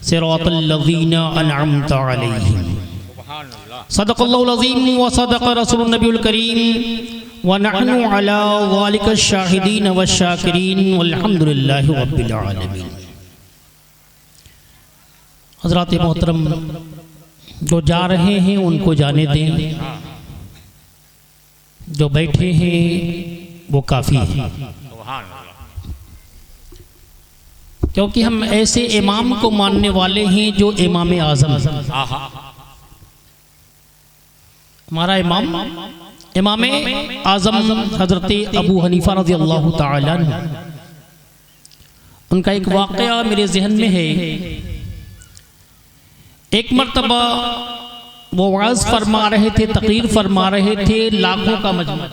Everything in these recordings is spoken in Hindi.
सिरातल लज़ीना अनअमता अलैहिम। सदक़ल्लाहुल अज़ीम व सदक़ रसूलुन नबियुल करीम व नहनु अला ज़ालिका शाहिदीन व शाकिरीन वल्हम्दुलिल्लाहि रब्बिल आलमीन। हज़रात मोहतरम, जो जा रहे हैं उनको जाने दें, जो बैठे हैं वो काफ़ी है, क्योंकि हम ऐसे इमाम को मानने वाले हैं जो इमाम आज़म है। हमारा इमाम आज़म हज़रत अबू हनीफा रज़ियल्लाहु ताला अन्हु, उनका एक वाक़या मेरे जहन में है। एक मर्तबा वो वाज़ फरमा रहे थे, तकरीर फरमा रहे थे, लाखों का मजमा,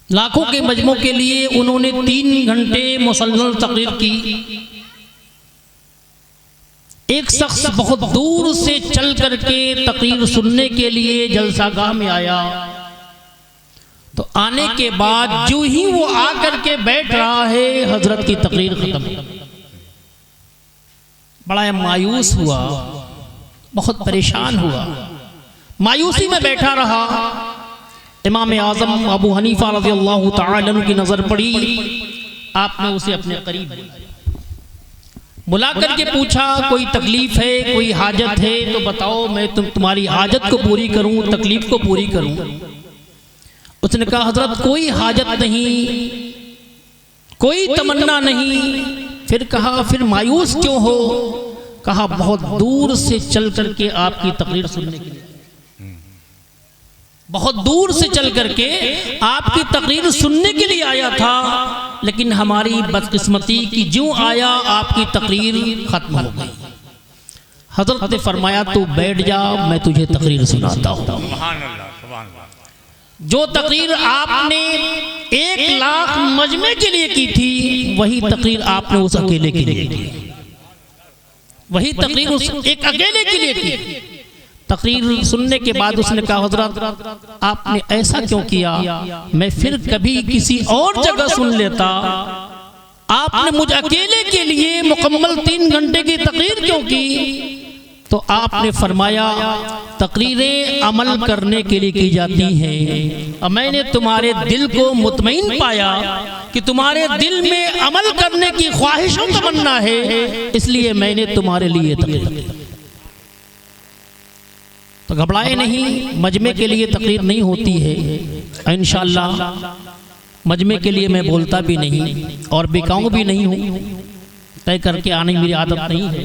लाखों के मजमों के लिए उन्होंने 3 घंटे मुसलसल तकरीर की। एक शख्स बहुत दूर से चल करके तकरीर सुनने के लिए जलसागाह में आया, तो आने के बाद जो ही वो आकर के बैठ रहा है, हजरत की तकरीर खत्म। बड़ा मायूस हुआ, बहुत परेशान हुआ, मायूसी में बैठा रहा। इमाम आज़म अबू हनीफा रज़ियल्लाहु ताला अन्हु की नज़र पड़ी, आपने उसे अपने करीब बुला करके पूछा, कोई तकलीफ है, कोई हाजत है तो बताओ, मैं तुम्हारी हाजत को पूरी करूं, तकलीफ को पूरी करूं। उसने कहा, हजरत कोई हाजत नहीं, कोई तमन्ना नहीं। फिर कहा, फिर मायूस क्यों हो? कहा, बहुत दूर से चल करके आपकी तकरीर सुनने के लिए, बहुत दूर से चल करके आपकी तकरीर सुनने के लिए आया था, लेकिन हमारी बदकिस्मती कि जो आया आपकी तकरीर खत्म हो गई। हजरत ने फरमाया, तू बैठ जा, मैं तुझे तकरीर सुनाता हूँ। जो तकरीर आपने 1 लाख मजमे के लिए की थी, वही तकरीर आपने उस अकेले के लिए की, वही तकरीर उस एक अकेले के लिए की। तकरीर सुनने के बाद उसने कहा, हजरत आपने ऐसा क्यों किया? मैं फिर कभी किसी और जगह सुन लेता, आपने मुझ अकेले के लिए मुकम्मल 3 घंटे की तकरीर क्यों की? तो आपने फरमाया, तकरीरें अमल करने के लिए की जाती हैं, और मैंने तुम्हारे दिल को मुतमईन पाया कि तुम्हारे दिल में अमल करने की ख्वाहिश और तमन्ना है, इसलिए मैंने तुम्हारे लिए तकरीर। तो घबराए नहीं, मजमे के लिए तकरीर नहीं होती है। इंशाअल्लाह मजमे के लिए मैं बोलता भी नहीं और बिकाऊं भी नहीं हूँ, तय करके आने मेरी आदत नहीं है।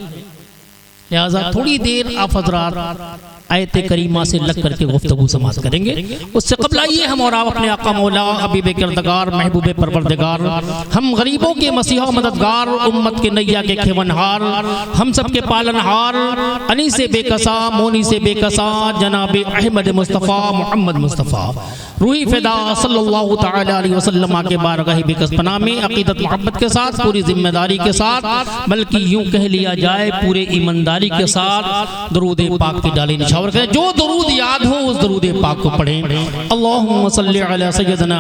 लिहाजा थोड़ी देर आप हजरात आयत करीमा से लग करके गुफ्तगू समाप्त करेंगे। उससे कबल आइए हम और आप अपने आका मौला हबीब किरदगार महबूब परवरदिगार, हम गरीबों के मसीहा मददगार, उम्मत के नैया के खेवनहार, हम सब के पालनहार, अनी से बेकसा मोनी से बेकसा जनाब अहमद मुस्तफ़ा मोहम्मद मुस्तफ़ा रूही फ़िदा सल्लल्लाहु तआला अलैहि वसल्लम के बारगाह बेकसपना में अक़ीदत मोहब्बत के साथ, पूरी जिम्मेदारी के साथ, बल्कि यूँ कह लिया जाए पूरे ईमानदारी के साथ दरूद पाक की डाली निछावर करें। जो दरूद याद हो उस दरूद पाक को पढ़ें। अल्लाहुम्मा सल्लि अला सय्यदना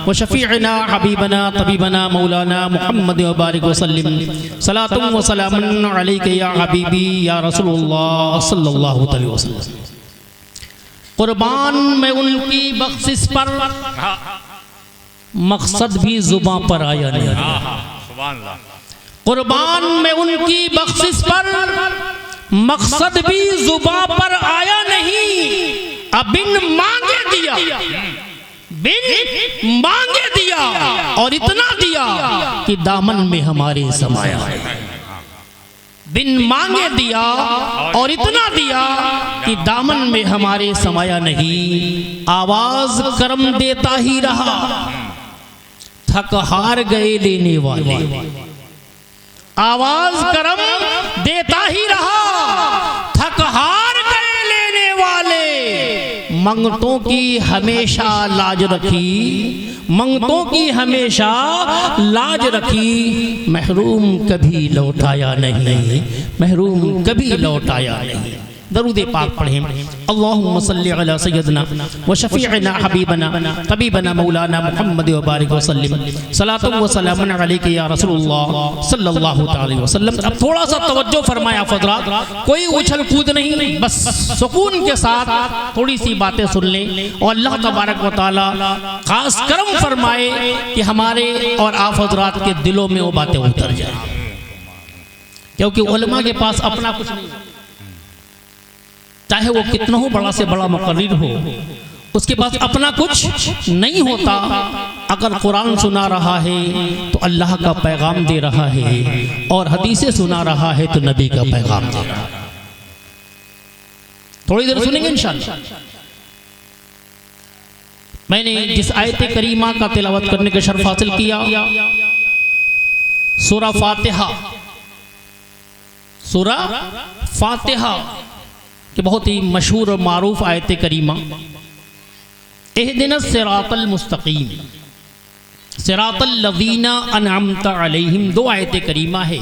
व शफीअना हबीबना तबीबना मौलाना मुहम्मद व बारिक व सल्लिम सलातुम व सलामुन अलैका या हबीबी या रसूलुल्लाह सल्लल्लाहु अलैहि वसल्लम। कुर्बान मैं उनकी बख्शिश पर, मकसद भी जुबां पर आया नहीं। कुर्बान मैं उनकी बख्शिश पर, मकसद भी जुबां पर आया नहीं। अब बिन मांगे दिया, बिन मांगे दिया, और इतना दिया कि दामन में हमारे समाया। बिन मांगे दिया और इतना दिया कि दामन में हमारे समाया नहीं। आवाज करम देता ही रहा, थक हार गए लेने वाले। आवाज करम देता ही रहा, थक हार गए लेने वाले। मंगतों की हमेशा लाज रखी, मंगतों की हमेशा लाज रखी। महरूम कभी लौटाया नहीं, महरूम कभी लौटाया नहीं। दरूद पाक पढ़ें। अल्लाहुम्मा सल्लि अला सय्यदना व शफीअना हबीबना तबीबना मौलाना मुहम्मद व बारिक वसल्लिम सलातु व सलामुन अलैका या रसूलुल्लाह सल्लल्लाहु अलैहि वसल्लम। अब थोड़ा सा तवज्जो फरमाएं हज़रात, कोई उछल कूद नहीं, बस सुकून के साथ थोड़ी सी बातें सुन लें और अल्लाह तबारक व तआला खास करम फरमाए कि हमारे और आप हज़रात के दिलों में वो बातें उतर जाए, क्योंकि उलमा के पास अपना कुछ नहीं, चाहे वो कितना हो बड़ा से बड़ा मुक़र्रिर हो, उसके पास अपना कुछ नहीं होता। अगर कुरान सुना रहा है तो अल्लाह का पैगाम दे रहा है, और हदीसें सुना रहा है तो नबी का पैगाम दे रहा है। थोड़ी देर सुनेंगे इंशाअल्लाह। मैंने जिस आयत करीमा का तिलावत करने का शर्फ हासिल किया, सूरा फातिहा, सूरा फातिहा कि बहुत ही मशहूर और मारूफ आयत करीमा, इहदिनस सिरातल मुस्तकीम सिरातल लज़ीना अनअमता अलैहिम, दो आयत करीमा है।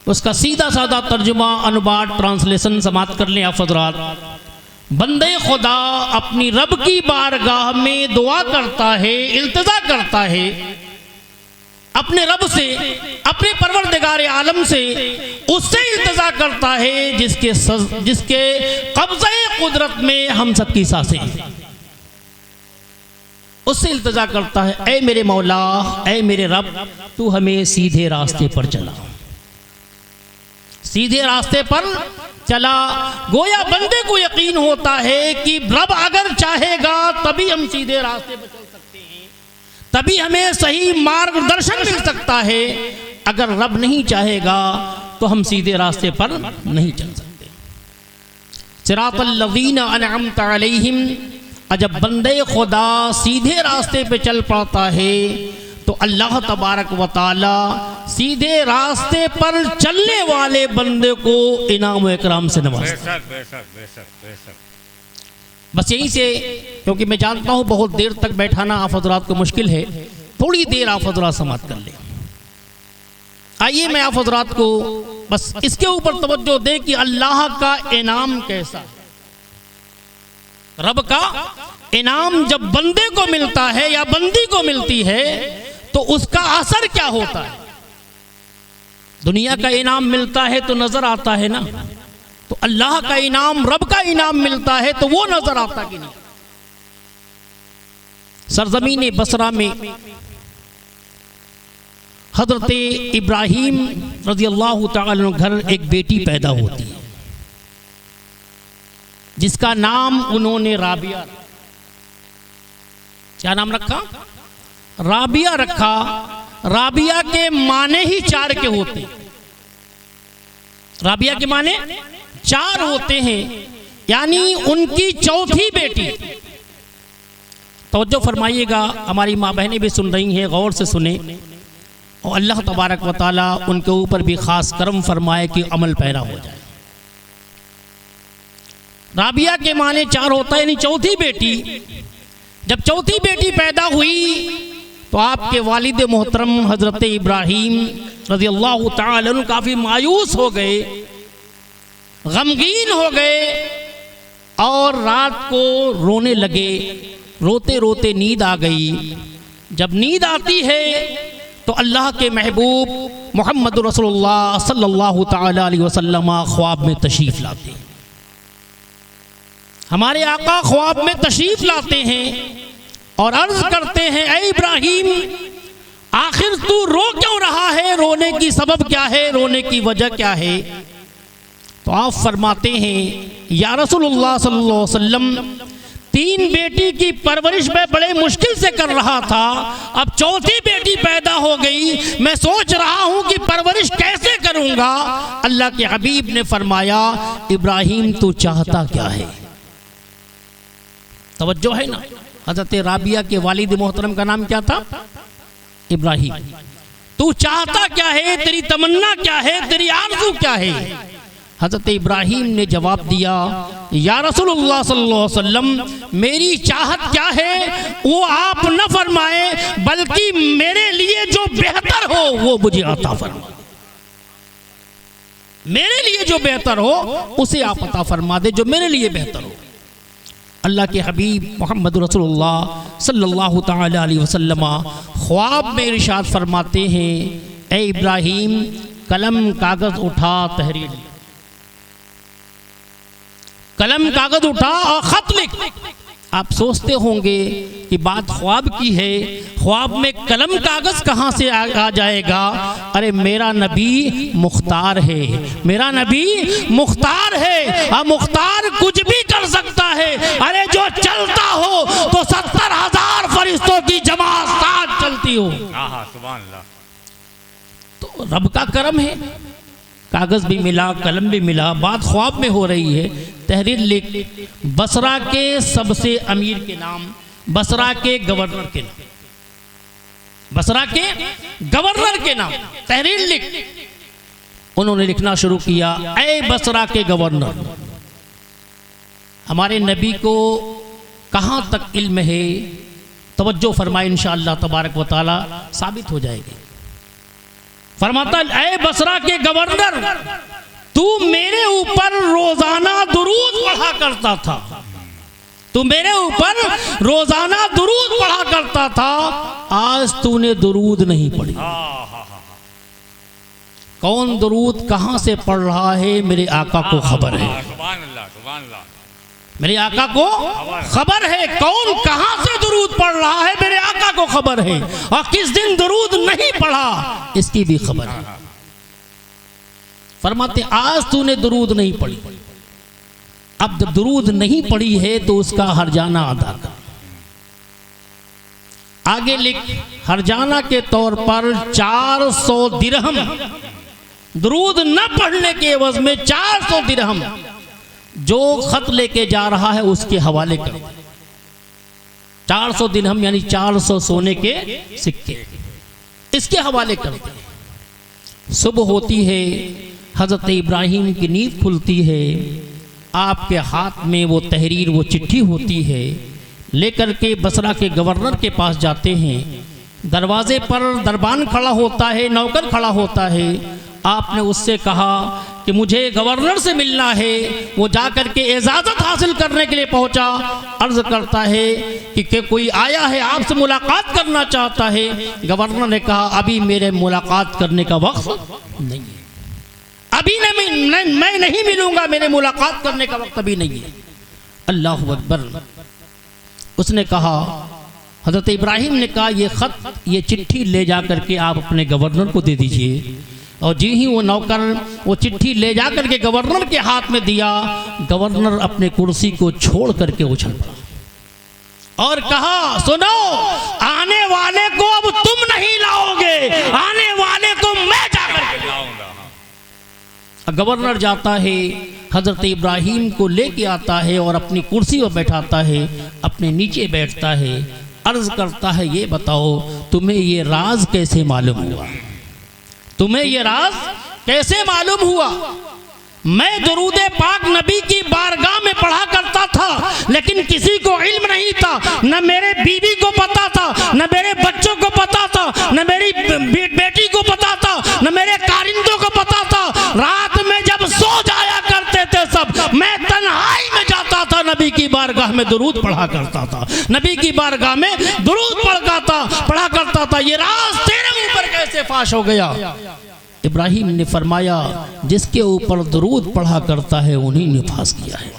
उसका सीधा साधा तर्जुमा, अनुवाद, ट्रांसलेशन समाप्त कर लें आप हज़रात। बंदे खुदा अपनी रब की बारगाह में दुआ करता है, इल्तिजा करता है अपने रब से, अपने परवरदिगार आलम से, उससे इल्तिजा करता है जिसके कब्ज़े कुदरत में हम सबकी सांसें हैं। उससे इल्तिजा करता है, ऐ मेरे मौला, ऐ मेरे रब, तू हमें सीधे रास्ते पर चला, सीधे रास्ते पर चला। गोया बंदे को यकीन होता है कि रब अगर चाहेगा तभी हम सीधे रास्ते पर चल सकते हैं, तभी हमें सही मार्गदर्शन मिल सकता है। अगर रब नहीं चाहेगा तो हम सीधे रास्ते पर नहीं चल सकते। सिरातल लज़ीना अनअमता अलैहिम, जब बंदे खुदा सीधे रास्ते पे चल पड़ता है तो अल्लाह तबारक व तआला सीधे रास्ते पर चलने वाले बंदे को इनाम व इकराम से नवाजता है। बस यहीं से, क्योंकि मैं जानता हूँ बहुत देर तक बैठाना आप हज़रात को मुश्किल है, थोड़ी देर आप हज़रात समाप्त कर लें। आइए मैं आप हज़रात को बस इसके ऊपर तवज्जो दें कि अल्लाह का इनाम कैसा है। रब का इनाम जब बंदे को मिलता है या बंदी को मिलती है तो उसका असर क्या होता है। दुनिया का इनाम मिलता है तो नजर आता है ना, तो अल्लाह का इनाम, रब का इनाम मिलता है तो वो नजर आता कि नहीं। सरजमीन बसरा में हजरत इब्राहीम रज़ियल्लाहु तआला घर एक बेटी पैदा होती है, जिसका नाम उन्होंने राबिया, क्या नाम रखा? राबिया रखा। राबिया के माने ही चार के होते हैं, राबिया के माने चार होते हैं, यानी उनकी चौथी बेटी। तवज्जो फरमाइएगा, हमारी माँ बहनें भी सुन रही हैं, गौर से सुने और अल्लाह तबारक व तआला उनके ऊपर भी खास करम फरमाए कि अमल पैरा हो जाए। राबिया के माने चार होता है, यानी चौथी बेटी। जब चौथी बेटी पैदा हुई तो आपके वालिद मोहतरम हज़रत इब्राहीम रज़ियल्लाहु तआला अन्हु काफ़ी मायूस हो गए, गमगीन हो गए और रात को रोने लगे। रोते रोते नींद आ गई। जब नींद आती है तो अल्लाह के महबूब मोहम्मद रसूलुल्लाह सल्लल्लाहु तआला अलैहि वसल्लम ख्वाब में तशरीफ़ लाते हैं। हमारे आका ख्वाब में तशरीफ लाते हैं और अर्ज करते हैं, ऐ इब्राहीम, आखिर तू रो क्यों रहा है? रोने की सबब क्या है? रोने की वजह क्या है? तो आप फरमाते हैं, या रसूलुल्लाह सल्लल्लाहु अलैहि वसल्लम, तीन बेटी की परवरिश मैं बड़े मुश्किल से कर रहा था, अब चौथी बेटी पैदा हो गई, मैं सोच रहा हूं कि परवरिश कैसे करूंगा। अल्लाह के हबीब ने फरमाया, इब्राहीम तू चाहता क्या है? तवज्जो है ना। हज़रत राबिया के वालिद मोहतरम का नाम क्या था? इब्राहीम। तू चाहता क्या है? तेरी तमन्ना क्या है? तेरी आरज़ू क्या है? हज़रत इब्राहीम ने जवाब दिया, या रसूलुल्लाह सल्लल्लाहु अलैहि वसल्लम, मेरी चाहत क्या है वो आप न फरमाए, बल्कि मेरे लिए जो बेहतर हो वो मुझे अता फरमाए। मेरे लिए जो बेहतर हो उसे आप अता फरमा दे, जो मेरे लिए बेहतर हो। अल्लाह के हबीब मोहम्मद रसूलुल्लाह सल्लल्लाहु ताला अलैहि वसल्लम ख्वाब में इरशाद फरमाते हैं, ए इब्राहिम कलम कागज उठा, तहरीर लिख, कलम कागज उठा और खत लिख। आप सोचते होंगे कि बात ख्वाब की है, ख्वाब में कलम कागज कहाँ से आ जाएगा। अरे मेरा नबी मुख्तार है, मेरा नबी मुख्तार है, और मुख्तार कुछ भी कर सकता है। अरे जो चलता हो तो 70,000 फरिश्तों की जमात साथ चलती हो। सुभान अल्लाह। तो रब का करम है, कागज भी मिला, कलम भी मिला, बात ख्वाब में हो रही है। तहरीर लिख, बसरा के सबसे अमीर के नाम, बसरा के गवर्नर के नाम, बसरा के गवर्नर के नाम तहरीर लिख। उन्होंने लिखना शुरू किया, ऐ बसरा के गवर्नर। हमारे नबी को कहाँ तक इल्म है, तवज्जो फरमाए, इंशाअल्लाह तबारक व तआला साबित हो जाएगी। फरमाता, ऐ बसरा के गवर्नर, तू मेरे ऊपर रोजाना दुरूद पढ़ा करता था, तू मेरे ऊपर रोजाना दुरूद पढ़ा करता था, आज तूने दुरूद नहीं पढ़ी। कौन दुरूद कहां से पढ़ रहा है, मेरे आका को खबर है। सुभान अल्लाह, सुभान अल्लाह। मेरे आका को खबर है कौन कहां से दुरूद पढ़ रहा है, मेरे आका को खबर है, और किस दिन दुरूद नहीं पढ़ा इसकी भी खबर है। फरमाते, आज तूने दुरूद नहीं पढ़ी, अब जब दुरूद नहीं पढ़ी है तो उसका हरजाना अदा कर। आगे लिख, हरजाना के तौर पर 400 दिरहम, दुरूद न पढ़ने के एवज में 400 दिरहम जो खत लेके जा रहा है उसके हवाले कर। 400 दिरहम यानी 400 सोने के सिक्के, इसके हवाले कर। सुबह होती है, हजरत इब्राहिम की नींद खुलती है, आपके हाथ में वो तहरीर, वो चिट्ठी होती है, लेकर के बसरा के गवर्नर के पास जाते हैं। दरवाजे पर दरबान खड़ा होता है, नौकर खड़ा होता है। आपने उससे कहा कि मुझे गवर्नर से मिलना है। वो जाकर के इजाज़त हासिल करने के लिए पहुंचा। अर्ज करता है कि कोई आया है, आपसे मुलाकात करना चाहता है। गवर्नर ने कहा, अभी मेरे मुलाकात करने का वक्त नहीं है, अभी मैं नहीं मिलूंगा, मेरे मुलाकात करने का वक्त अभी नहीं है। अल्लाहु अकबर। उसने कहा, हजरत इब्राहिम ने कहा, ये खत, ये चिट्ठी ले जा करके आप अपने गवर्नर को दे दीजिए। और जी ही वो नौकर वो चिट्ठी ले जा करके गवर्नर के हाथ में दिया। गवर्नर अपने कुर्सी को छोड़ करके उछल पड़ा और कहा, सुनो, आने वाले को अब तुम नहीं लाओगे, आने वाले को मैं जाकर के लाऊंगा। गवर्नर जाता है, हजरत इब्राहिम को लेके आता है और अपनी कुर्सी पर बैठाता है, अपने नीचे बैठता है। अर्ज करता है, ये बताओ तुम्हें ये राज कैसे मालूम हुआ, तुम्हें ये राज कैसे मालूम हुआ। मैं दुरूद पाक नबी की बारगाह में पढ़ा करता था, लेकिन किसी को इल्म नहीं था, न मेरे बीवी को पता था, न मेरे बच्चों को पता था, न मेरी बेटी को पता था, न मेरे कारिंदों को पता था। रात में जब सो जाया करते थे सब, मैं तन्हाई में जाता था, नबी की बारगाह में दुरूद पढ़ा करता था, नबी की बारगाह में दुरूद पढ़ा करता था। ये राज तेरे ऊपर कैसे फाश हो गया। इब्राहिम ने फरमाया, जिसके ऊपर दुरूद पढ़ा करता है उन्हीं ने फास किया है,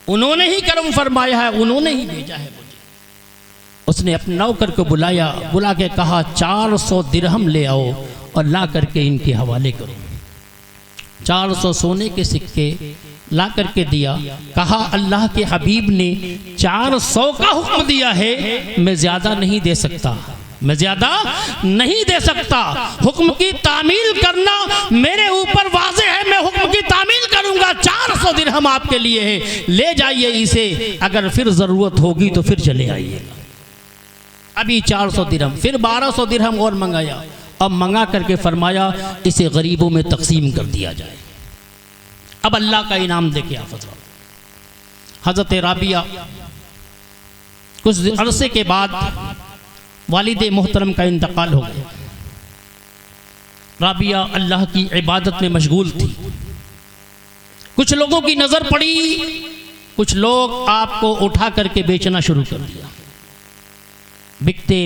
उन्होंने ही करम फरमाया है, उन्होंने ही भेजा है मुझे। उसने अपने नौकर को बुलाया, बुला के कहा, 400 दिरहम ले आओ और ला करके इनके हवाले करो। 400 सोने के सिक्के ला करके दिया। कहा, अल्लाह के हबीब ने 400 का हुक्म दिया है, मैं ज्यादा नहीं दे सकता, मैं ज्यादा नहीं दे सकता। हुक्म की तामील करना मेरे ऊपर वाज़े है, मैं हुक्म की तामील करूंगा। 400 दिरहम आपके लिए है, ले जाइए इसे, अगर फिर जरूरत होगी तो फिर चले आइएगा। अभी 400 दिरहम, फिर 1200 दिरहम और मंगाया। अब मंगा करके फरमाया, इसे गरीबों में तकसीम कर दिया जाए। अब अल्लाह का इनाम देखे आप। हजरत राबिया कुछ अरसे के बाद वालिद मोहतरम का इंतकाल हो गया। राबिया अल्लाह की इबादत में मशगूल थी। कुछ लोगों की नज़र पड़ी, कुछ लोग आपको उठा करके बेचना शुरू कर दिया। बिकते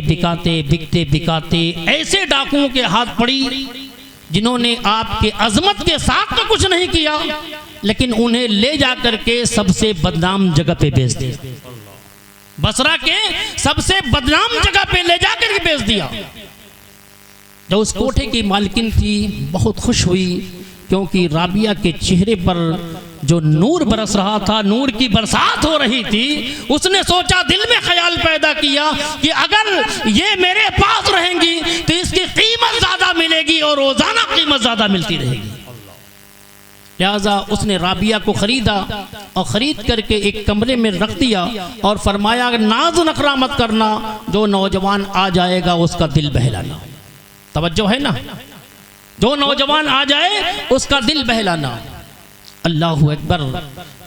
बिकाते ऐसे डाकुओं के हाथ पड़ी जिन्होंने आपके अजमत के साथ तो कुछ नहीं किया, लेकिन उन्हें ले जा करके सबसे बदनाम जगह पे बेच दिया। बसरा के सबसे बदनाम जगह पे ले जा करके बेच दिया। जब उस कोठे की मालकिन थी बहुत खुश हुई, क्योंकि राबिया के चेहरे पर जो नूर बरस रहा था, नूर की बरसात हो रही थी। उसने सोचा, दिल में ख्याल पैदा किया कि अगर ये मेरे पास रहेंगी तो इसकी कीमत ज्यादा मिलेगी और रोजाना कीमत ज्यादा मिलती रहेगी। लिहाजा उसने राबिया को खरीदा और ख़रीद करके एक कमरे में रख दिया और फरमाया, नाज नखरा मत करना, जो नौजवान आ जाएगा उसका दिल बहलाना। तवज्जो है ना, जो नौजवान आ जाए उसका दिल बहलाना। अल्लाहु अकबर।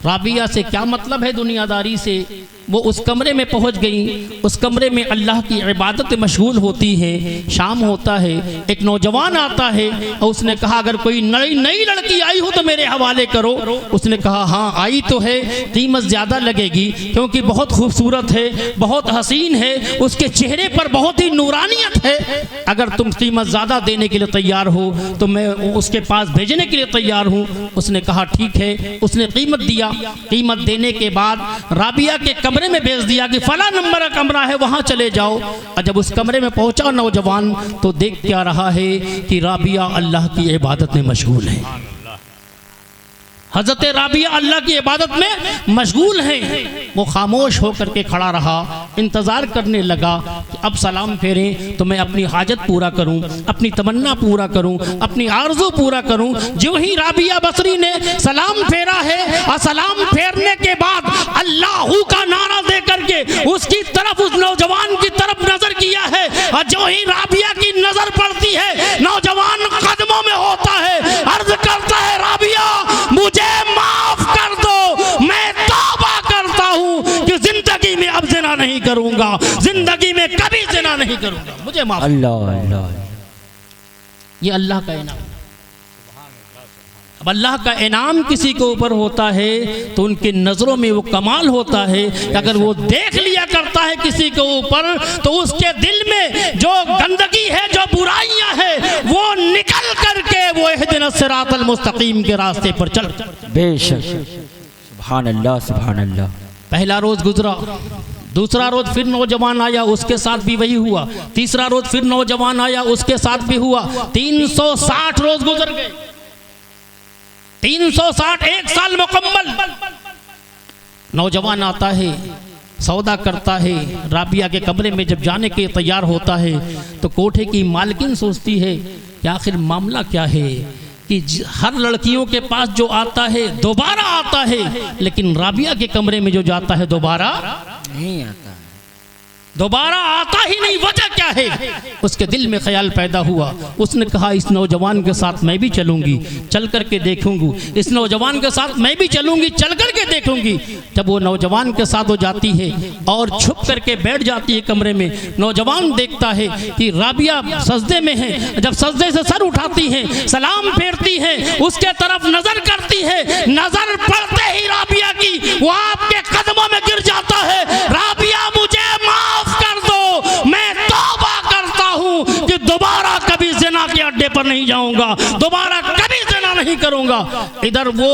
राबिया से क्या मतलब है दुनियादारी से? वो उस कमरे में पहुंच गई। उस कमरे में अल्लाह की इबादत मशगूल होती है। शाम होता है, एक नौजवान आता है और उसने कहा, अगर कोई नई लड़की आई हो तो मेरे हवाले करो। उसने कहा, हाँ आई तो है, कीमत ज़्यादा लगेगी क्योंकि बहुत खूबसूरत है, बहुत हसीन है, उसके चेहरे पर बहुत ही नूरानियत है। अगर तुम कीमत ज़्यादा देने के लिए तैयार हो तो मैं उसके पास भेजने के लिए तैयार हूँ। उसने कहा ठीक है। उसने कीमत दिया। कीमत देने के बाद राबिया के कमरे में भेज दिया कि फला नंबर का कमरा है, वहां चले जाओ। और जब उस कमरे में पहुंचा नौजवान तो देख क्या रहा है कि राबिया अल्लाह की इबादत में मशगूल है। हजरत राबिया अल्लाह की इबादत में मशगूल हैं। वो खामोश होकर के खड़ा रहा, इंतज़ार करने लगा कि अब सलाम फेरें तो मैं अपनी हाजत पूरा करूं, अपनी तमन्ना पूरा करूं, अपनी आरज़ू पूरा करूं। जो ही राबिया बसरी ने सलाम फेरा है और सलाम फेरने के बाद अल्लाहू का नारा दे करके उसकी तरफ, उस नौजवान की तरफ नजर किया है और जो ही राबिया की नजर पड़ती है नौजवान कदमों में होता है, अर्ज करता है, राबिया मुझे माफ कर दो, मैं तौबा करता हूं कि जिंदगी में अब ज़िना नहीं करूंगा, जिंदगी में कभी ज़िना नहीं करूंगा, मुझे माफ। अल्लाह अल्लाह, ये अल्लाह का इनाम। अब अल्लाह का इनाम किसी के ऊपर होता है तो उनकी नज़रों में वो कमाल होता है। अगर वो देख लिया करता है किसी के ऊपर तो उसके दिल में जो गंदगी है, जो बुराइयां है, वो निकल करके वो इहदिना सिरातल मुस्तकीम के रास्ते पर चल। बेशक, सुभान अल्लाह सुभान अल्लाह। पहला रोज गुजरा, दूसरा रोज फिर नौजवान आया, उसके साथ भी वही हुआ। तीसरा रोज फिर नौजवान आया, उसके साथ भी हुआ। 360 रोज गुजर गए। 360, एक साल मुकम्मल। नौजवान आता है, सौदा करता है, राबिया के कमरे में जब जाने के तैयार होता है तो कोठे की मालकिन सोचती है कि आखिर मामला क्या है कि हर लड़कियों के पास जो आता है दोबारा आता है, लेकिन राबिया के कमरे में जो जाता है दोबारा नहीं आता, दोबारा आता ही नहीं। वजह क्या है? उसके दिल में ख्याल पैदा हुआ। उसने कहा, इस नौजवान के साथ मैं भी चलूंगी, चल करके देखूंगी, इस नौजवान के साथ मैं भी चलूंगी, चल करके देखूंगी। जब वो नौजवान के साथ हो जाती है और छुप करके बैठ जाती है कमरे में, नौजवान देखता है कि राबिया सजदे में है। जब सजदे से सर उठाती है, सलाम फेरती है, उसके तरफ नजर करती है, नजर पड़ते ही राबिया की वो आपके कदमों में गिर जाता है। राबिया मुझे माफ कर दो, मैं तौबा करता हूं कि दोबारा कभी ज़िना के अड्डे पर नहीं जाऊंगा, दोबारा कभी ज़िना नहीं करूंगा। इधर वो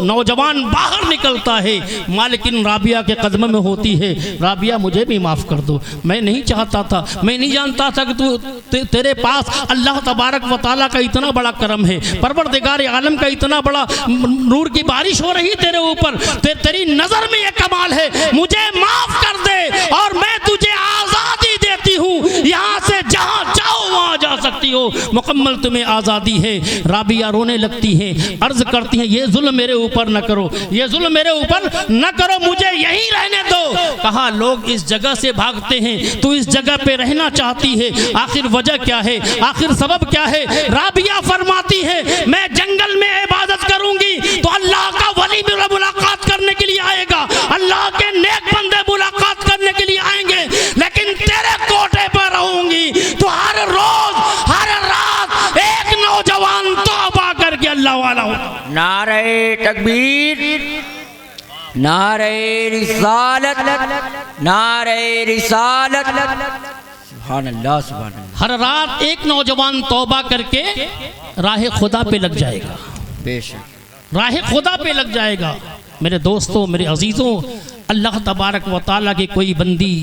नौजवान बाहर निकलता है, मालिकिन राबिया के कदम में होती है, राबिया मुझे भी माफ कर दो, मैं नहीं चाहता था, मैं नहीं जानता था कि तू तेरे पास अल्लाह तबारक व तआला का इतना बड़ा करम है, परवरदिगार आलम का इतना बड़ा नूर की बारिश हो रही तेरे ऊपर, तेरी नजर में ये कमाल है, मुझे माफ कर दे और मैं तुझे आजादी देती हूँ, यहाँ से जहाँ चाहो वहाँ जा सकती हो, मुकम्मल तुम्हें आज़ादी है। राबिया रोने लगती हैं, अर्ज करती हैं, ये जुल्म मेरे ऊपर न करो, ये जुल्म मेरे ऊपर न करो, मुझे यहीं रहने दो। कहा, लोग इस जगह से भागते हैं, तू इस जगह पे रहना चाहती है, आखिर वजह क्या है, आखिर सबब क्या है? राबिया फरमाती है, मैं जंगल में इबादत करूंगी तो अल्लाह का वली मेरा मुलाकात करने के लिए आएगा, अल्लाह के नेक बंदे मुलाकात करने के लिए आएंगे, लेकिन तेरे कोठे पर रहूंगी तो हर रोज हर रात एक नौजवान अल्लाह वाला होता। नारे तकबीर, नारे रिसालत, नारे रिसालत। सुभान अल्लाह, सुभान अल्लाह। हर रात एक नौजवान तौबा करके राह खुदा पे लग जाएगा, बेशक राह खुदा पे लग जाएगा। मेरे दोस्तों, मेरे अजीज़ों, अल्लाह तबारक व तआला की कोई बंदी,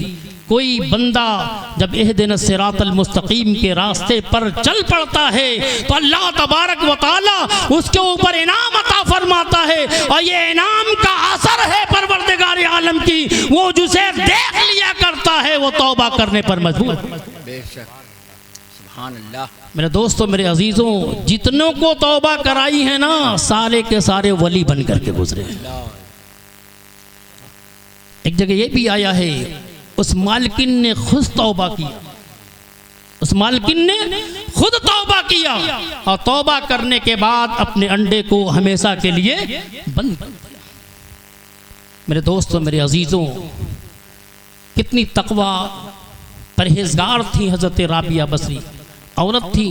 कोई बंदा जब एहदिन सिरातल मुस्तकीम के रास्ते पर चल पड़ता है तो अल्लाह तबारक व तआला उसके ऊपर इनाम अता फरमाता है, और ये इनाम का असर है परवरदिगार आलम की, वो जिसे देख लिया करता है वो तौबा करने पर मजबूर। बेशक, सुभान अल्लाह। मेरे दोस्तों, मेरे अजीज़ों, जितनों को तौबा कराई है ना, सारे के सारे वली बन करके गुजरे हैं। एक जगह ये भी आया है, उस मालकिन ने खुद तौबा किया, उस मालकिन ने खुद तौबा किया, और तौबा करने के बाद अपने अंडे को हमेशा के लिए बंद कर दिया। मेरे दोस्तों, मेरे अजीज़ों, कितनी तकवा परहेजगार थी हज़रत राबिया बसरी, औरत थी।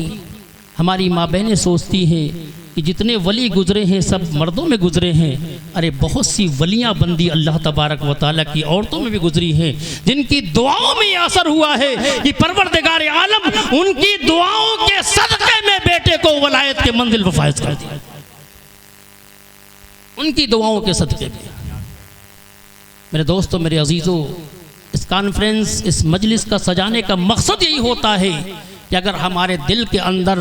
हमारी माँ बहनें सोचती हैं कि जितने वली गुजरे हैं सब मर्दों में गुजरे हैं। अरे बहुत सी वलियाँ बंदी अल्लाह तबारक व तआला की औरतों में भी गुजरी हैं, जिनकी दुआओं में यह असर हुआ है कि परवरदिगार आलम उनकी दुआओं के सदक़े में बेटे को वलायत के मंजिल पर फायज कर दिया, उनकी दुआओं के सदक़े में। मेरे दोस्तों, मेरे अजीज़ों, इस कॉन्फ्रेंस, इस मजलिस का सजाने का मकसद यही होता है कि अगर हमारे दिल के अंदर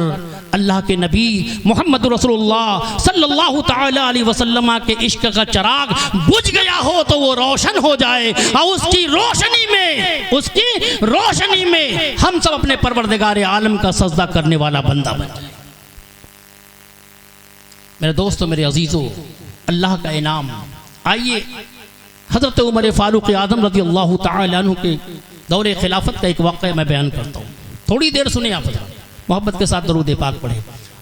अल्लाह के नबी मोहम्मद रसूलुल्लाह सल्लल्लाहु ताला अलैहि वसल्लम के इश्क का चिराग बुझ गया हो तो वो रोशन हो जाए, और उसकी रोशनी में हम सब अपने परवरदिगार आलम का सजदा करने वाला बंदा बन जाए। मेरे दोस्तों, मेरे अजीज़ों, अल्लाह का इनाम। आइए हज़रत उमर फारूक आज़म रज़ी अल्लाह तआला अन्हु के दौरे खिलाफत का एक वाक़या मैं बयान करता हूँ, थोड़ी देर सुने आप, मोहब्बत के साथ दरूद पाक पढ़े।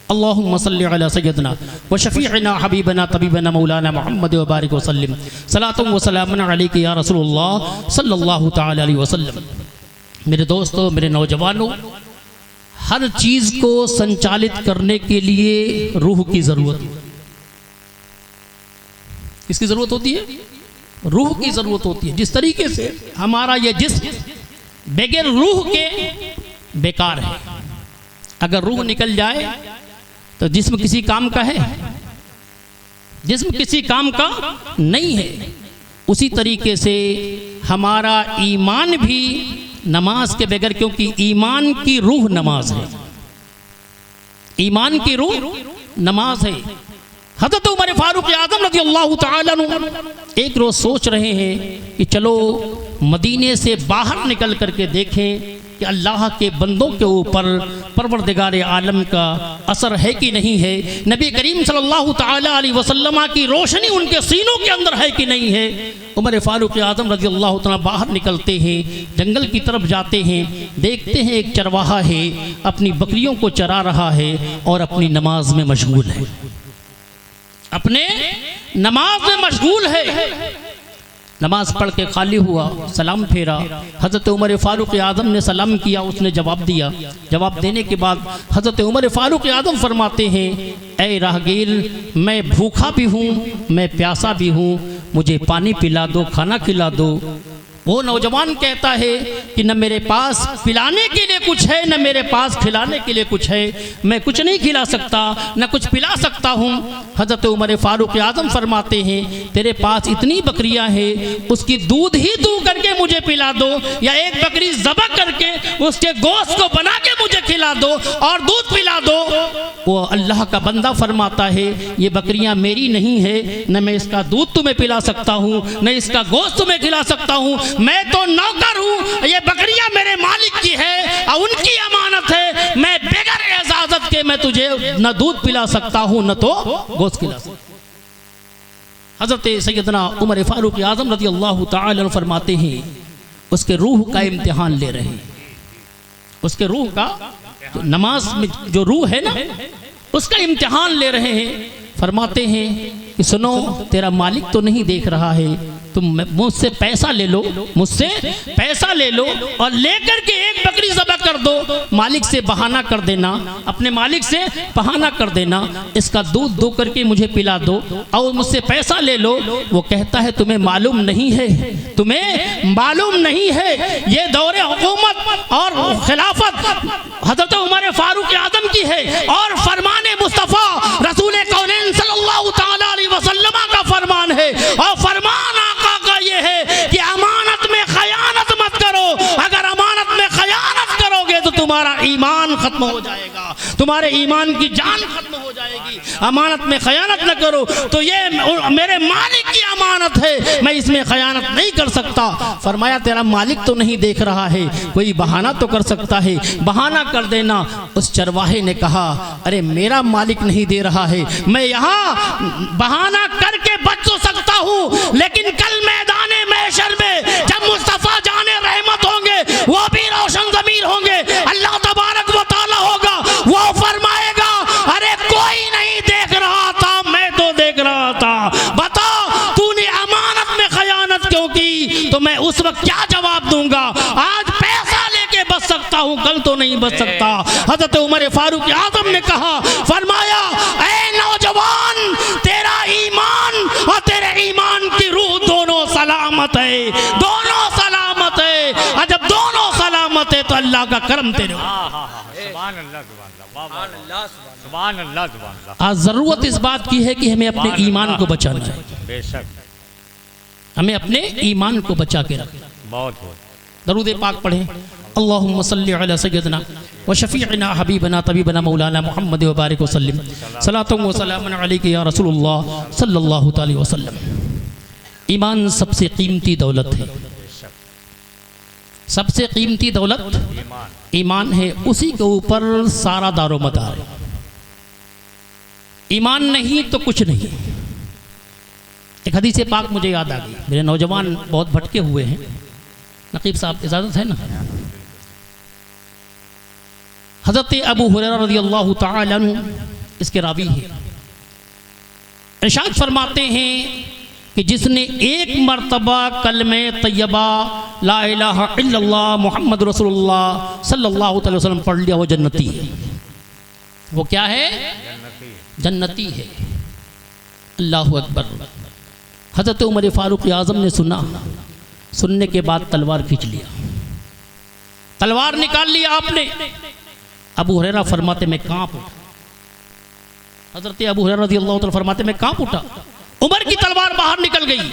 अल्लाहुम्मा सल्लि अला सय्यदना व शफ़ीअना हबीबना तबीबना मौलाना मुहम्मद व बारिक व सल्लिम सलातुन व सलामुन अलैका या रसूलुल्लाह सल्लल्लाहु तआला अलैहि वसल्लम। मेरे दोस्तों, मेरे नौजवानों, हर चीज़ को संचालित करने के लिए रूह की ज़रूरत है। किसकी ज़रूरत होती है? रूह की ज़रूरत होती है। जिस तरीके से हमारा यह जिस्म बगैर रूह के बेकार है, अगर रूह निकल जाए तो जिस्म किसी काम का है? जिस्म किसी काम का नहीं है। उसी तरीके से हमारा ईमान भी नमाज के बगैर, क्योंकि ईमान की रूह नमाज है, ईमान की रूह नमाज है। हज़रत उमर फारूक आज़म रज़ी अल्लाह तआला अन्हु एक रोज़ सोच रहे हैं कि चलो मदीने से बाहर निकल करके देखें कि अल्लाह के बंदों के ऊपर परवरदिगार आलम का असर है कि नहीं है, नबी करीम सल्लल्लाहु तआला अलैहि वसल्लम की रोशनी उनके सीनों के अंदर है कि नहीं है। उमर फारूक आज़म रज़ी अल्लाह तआला बाहर निकलते हैं, जंगल की तरफ जाते हैं, देखते हैं एक चरवाहा है, अपनी बकरियों को चरा रहा है और अपनी नमाज में मशगूल है, अपने नमाज में मशगूल है। नमाज पढ़ के खाली हुआ, सलाम फेरा, हज़रत उमर फारूक आज़म ने सलाम किया, उसने जवाब दिया। जवाब देने के बाद हज़रत उमर फारूक आज़म फरमाते हैं, ऐ राहगीर, मैं भूखा भी हूँ, मैं प्यासा भी हूँ, मुझे पानी पिला दो, खाना खिला दो। वो नौजवान कहता है कि न मेरे पास पिलाने के लिए कुछ है, न मेरे पास खिलाने के लिए कुछ है, मैं कुछ नहीं खिला सकता, न कुछ पिला सकता हूँ। हज़रत उमर फारूक आज़म फरमाते हैं, तेरे पास इतनी बकरियाँ हैं, उसकी दूध ही तू करके मुझे पिला दो, या एक बकरी ज़बह करके उसके गोश्त को बना के मुझे खिला दो और दूध पिला दो। वो अल्लाह का बंदा फरमाता है, ये बकरियाँ मेरी नहीं है, न मैं इसका दूध तुम्हें पिला सकता हूँ, न इसका गोश्त तुम्हें खिला सकता हूँ, मैं तो नौकर हूँ, ये बकरियां मेरे मालिक की है और उनकी अमानत है, मैं बगैर इजाजत के मैं तुझे न दूध पिला सकता हूँ न तो गोश्त खिला सकता हूँ। हजरत सैयदना उमर फारूक आज़म रज़ी अल्लाह तआला अन्हु फरमाते हैं, उसके रूह का इम्तिहान ले रहे हैं, उसके रूह का, तो नमाज में जो रूह है ना, उसका इम्तिहान ले रहे हैं। फरमाते हैं कि सुनो, तेरा मालिक तो नहीं देख रहा है, तुम मुझसे पैसा ले लो, मुझसे पैसा ले लो और लेकर के एक बकरी ज़बह कर दो, मालिक से बहाना कर देना, अपने मालिक से बहाना कर देना, इसका दूध दो करके मुझे पिला दो और मुझसे पैसा ले लो। वो कहता है तुम्हें मालूम नहीं है, तुम्हें मालूम नहीं है, ये दौरे हुकूमत और खिलाफत हज़रत उमर फारूक आज़म की है और फरमाने मुस्तफ़ा रसूल कौनैन सल्लल्लाहु तआला अलैहि वसल्लम का फरमान है और फरमान आका का ये है कि अमानत में खयानत मत करो। अगर अमानत में खयानत करोगे तो तुम्हारा ईमान खत्म हो जाएगा, तुम्हारे ईमान की जान खत्म हो जाएगी। अमानत में खयानत न करो तो ये मेरे मालिक की अमानत है, मैं इसमें खयानत नहीं कर सकता। फरमाया तेरा मालिक तो नहीं देख रहा है, कोई बहाना तो कर सकता है, बहाना कर देना। उस चरवाहे ने कहा अरे मेरा मालिक नहीं दे रहा है, मैं यहाँ बहाना करके बच तो सकता हूँ, लेकिन कल मैदाने महशर में जब मुस्तफ़ा जाने रहमत होंगे, वो भी रोशन ज़मीर होंगे, अल्लाह तबारक व तआला होगा, वो फरमाएगा अरे कोई नहीं देख रहा था, मैं तो देख रहा था, बता तूने अमानत में खयानत क्यों की? तो मैं उस वक्त क्या जवाब दूंगा? आज पैसा लेके बच सकता हूँ, कल तो नहीं बच सकता। हज़रत उमर फारूक आज़म ने कहा, फरमाया ऐ नौजवान, तेरा ईमान और तेरे ईमान की रूह दोनों सलामत है, दोनों सलामत है, और जब दोनों सलामत है तो अल्लाह का करम तेरे सुभान अल्लाह, सुभान अल्लाह, सुभान अल्लाह। आज ज़रूरत इस बात की है कि हमें अपने ईमान को बचाना है, बेशक हमें अपने ईमान को बचा के रखना। बहुत बहुत दरूद पाक पढ़ें, अल्लाहुम्मा सल्लि अला सय्यदना व शफीअना हबीबना तबीबना मौलाना मुहम्मद व बारिक वसल्लिम सलातु व सलामुन अलैका या रसूलुल्लाह सल्लल्लाहु अलैहि वसल्लम। ईमान सबसे कीमती दौलत है, सबसे कीमती दौलत ईमान है, उसी के ऊपर सारा दारोमदार है। ईमान नहीं तो कुछ नहीं। एक हदीस पाक मुझे याद आ गई, मेरे नौजवान बहुत भटके हुए हैं, नकीब साहब इजाज़त है ना? हज़रत अबू हुरैरा रज़ियल्लाहु तआला अन्हु इसके रावी हैं, इरशाद फरमाते हैं कि जिसने एक मरतबा कलमे तैयबा ला इलाहा इल्लल्लाह मुहम्मद रसूलुल्लाह सल्लल्लाहु अलैहि वसल्लम पढ़ लिया वो जन्नती है। वो क्या है? जन्नती है। अल्लाहु अकबर। हज़रत उमर फारूक आज़म ने सुना, सुनने के बाद तलवार खींच लिया, तलवार निकाल लिया आपने। अबू हुरैरा फरमाते मैं कांप उठा, हज़रत अबू हुरैरा रज़ियल्लाहु तआला फरमाते मैं कांप उठा। उमर की तलवार बाहर निकल गई,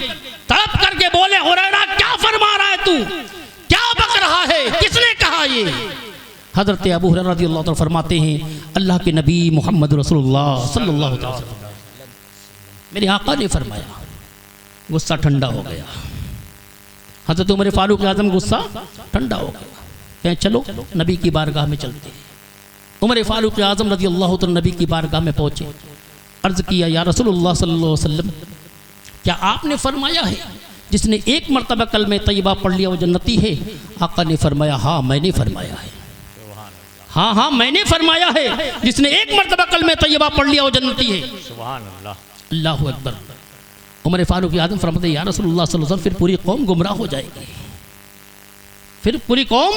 तड़प करके बोले हुरैरा क्या फरमा रहा है तू, क्या बक रहा है, किसने कहा ये? हज़रत अबू हुरैरा रज़ियल्लाहु तआला फरमाते हैं अल्लाह के नबी मोहम्मद रसूलुल्लाह सल्लल्लाहु अलैहि वसल्लम, मेरे आका ने फरमाया। गुस्सा ठंडा हो गया, हज़रत उमर फारूक आज़म गुस्सा ठंडा हो गया, कहें चलो नबी की बारगाह में चलते हैं। उमर फारूक आज़म रज़ियल्लाहु तआला नबी की बारगाह में पहुँचे, अर्ज़ किया या रसूलुल्लाह सल्लल्लाहु अलैहि वसल्लम, क्या आपने फरमाया है जिसने एक मरतबा कलमे तैयबा पढ़ लिया वो जन्नती है? आका ने फरमाया हाँ मैंने फरमाया है, हाँ हाँ मैंने फरमाया है, जिसने एक मरतबा कलमे तैयबा पढ़ लिया वो जन्नती है। सुभान अल्लाह। अल्लाहु अकबर। उमर फारूक आज़म फरमाते या रसूलुल्लाह सल्लल्लाहु अलैहि वसल्लम फिर पूरी कौम गुमराह हो जाएगी, फिर पूरी कौम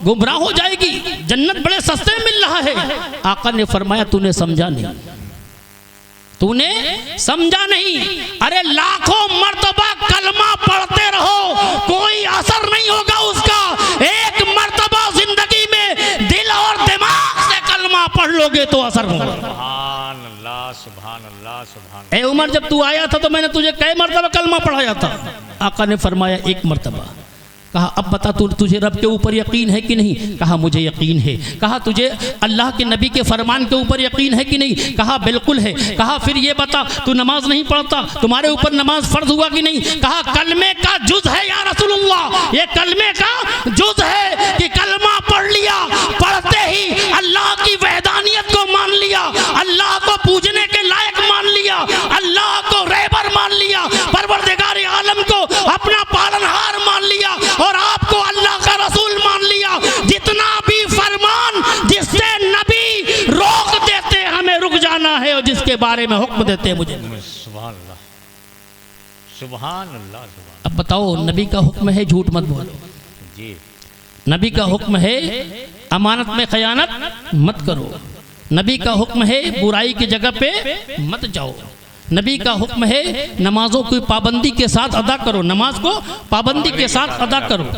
गुमराह हो जाएगी, जन्नत बड़े सस्ते में मिल रहा है। आका ने फरमाया तूने समझा नहीं, तूने समझा नहीं, अरे लाखों मर्तबा कलमा पढ़ते रहो कोई असर नहीं होगा उसका, एक मर्तबा जिंदगी में दिल और दिमाग से कलमा पढ़ लोगे तो असर होगा। सुभान अल्लाह, सुभान अल्लाह, सुभान। ए उमर जब तू आया था तो मैंने तुझे कई मर्तबा कलमा पढ़ाया था? आका ने फरमाया एक मर्तबा। कहा अब बता तुझे रब के ऊपर यकीन है कि नहीं? कहा मुझे यकीन है। कहा तुझे अल्लाह के नबी के फरमान के ऊपर यकीन है कि नहीं? कहा बिल्कुल है। कहा फिर ये बता तू नमाज नहीं पढ़ता, तुम्हारे ऊपर नमाज फर्ज हुआ कि नहीं? कहा कलमे का जुज है या रसूलुल्लाह, ये कलमे का जुज है कि कलमा पढ़ लिया, पढ़ते ही अल्लाह की वहदानियत को मान लिया, अल्लाह को पूजने के लायक मान लिया, अल्लाह को रहबर मान लिया, परवरदिगार आलम को अपना पालनहार मान लिया और आपको अल्लाह का रसूल मान लिया। जितना भी फरमान जिससे नबी रोक देते हमें रुक जाना है और जिसके बारे में हुक्म देते हैं मुझे। सुभान अल्लाह, सुभान अल्लाह सुभान। अब बताओ, नबी का हुक्म है झूठ मत बोलो, जी नबी का हुक्म है अमानत में खयानत मत करो, नबी का हुक्म है बुराई की जगह पे मत जाओ, नबी का हुक्म है नमाजों की पाबंदी के साथ अदा करो, नमाज को पाबंदी के साथ अदा करो,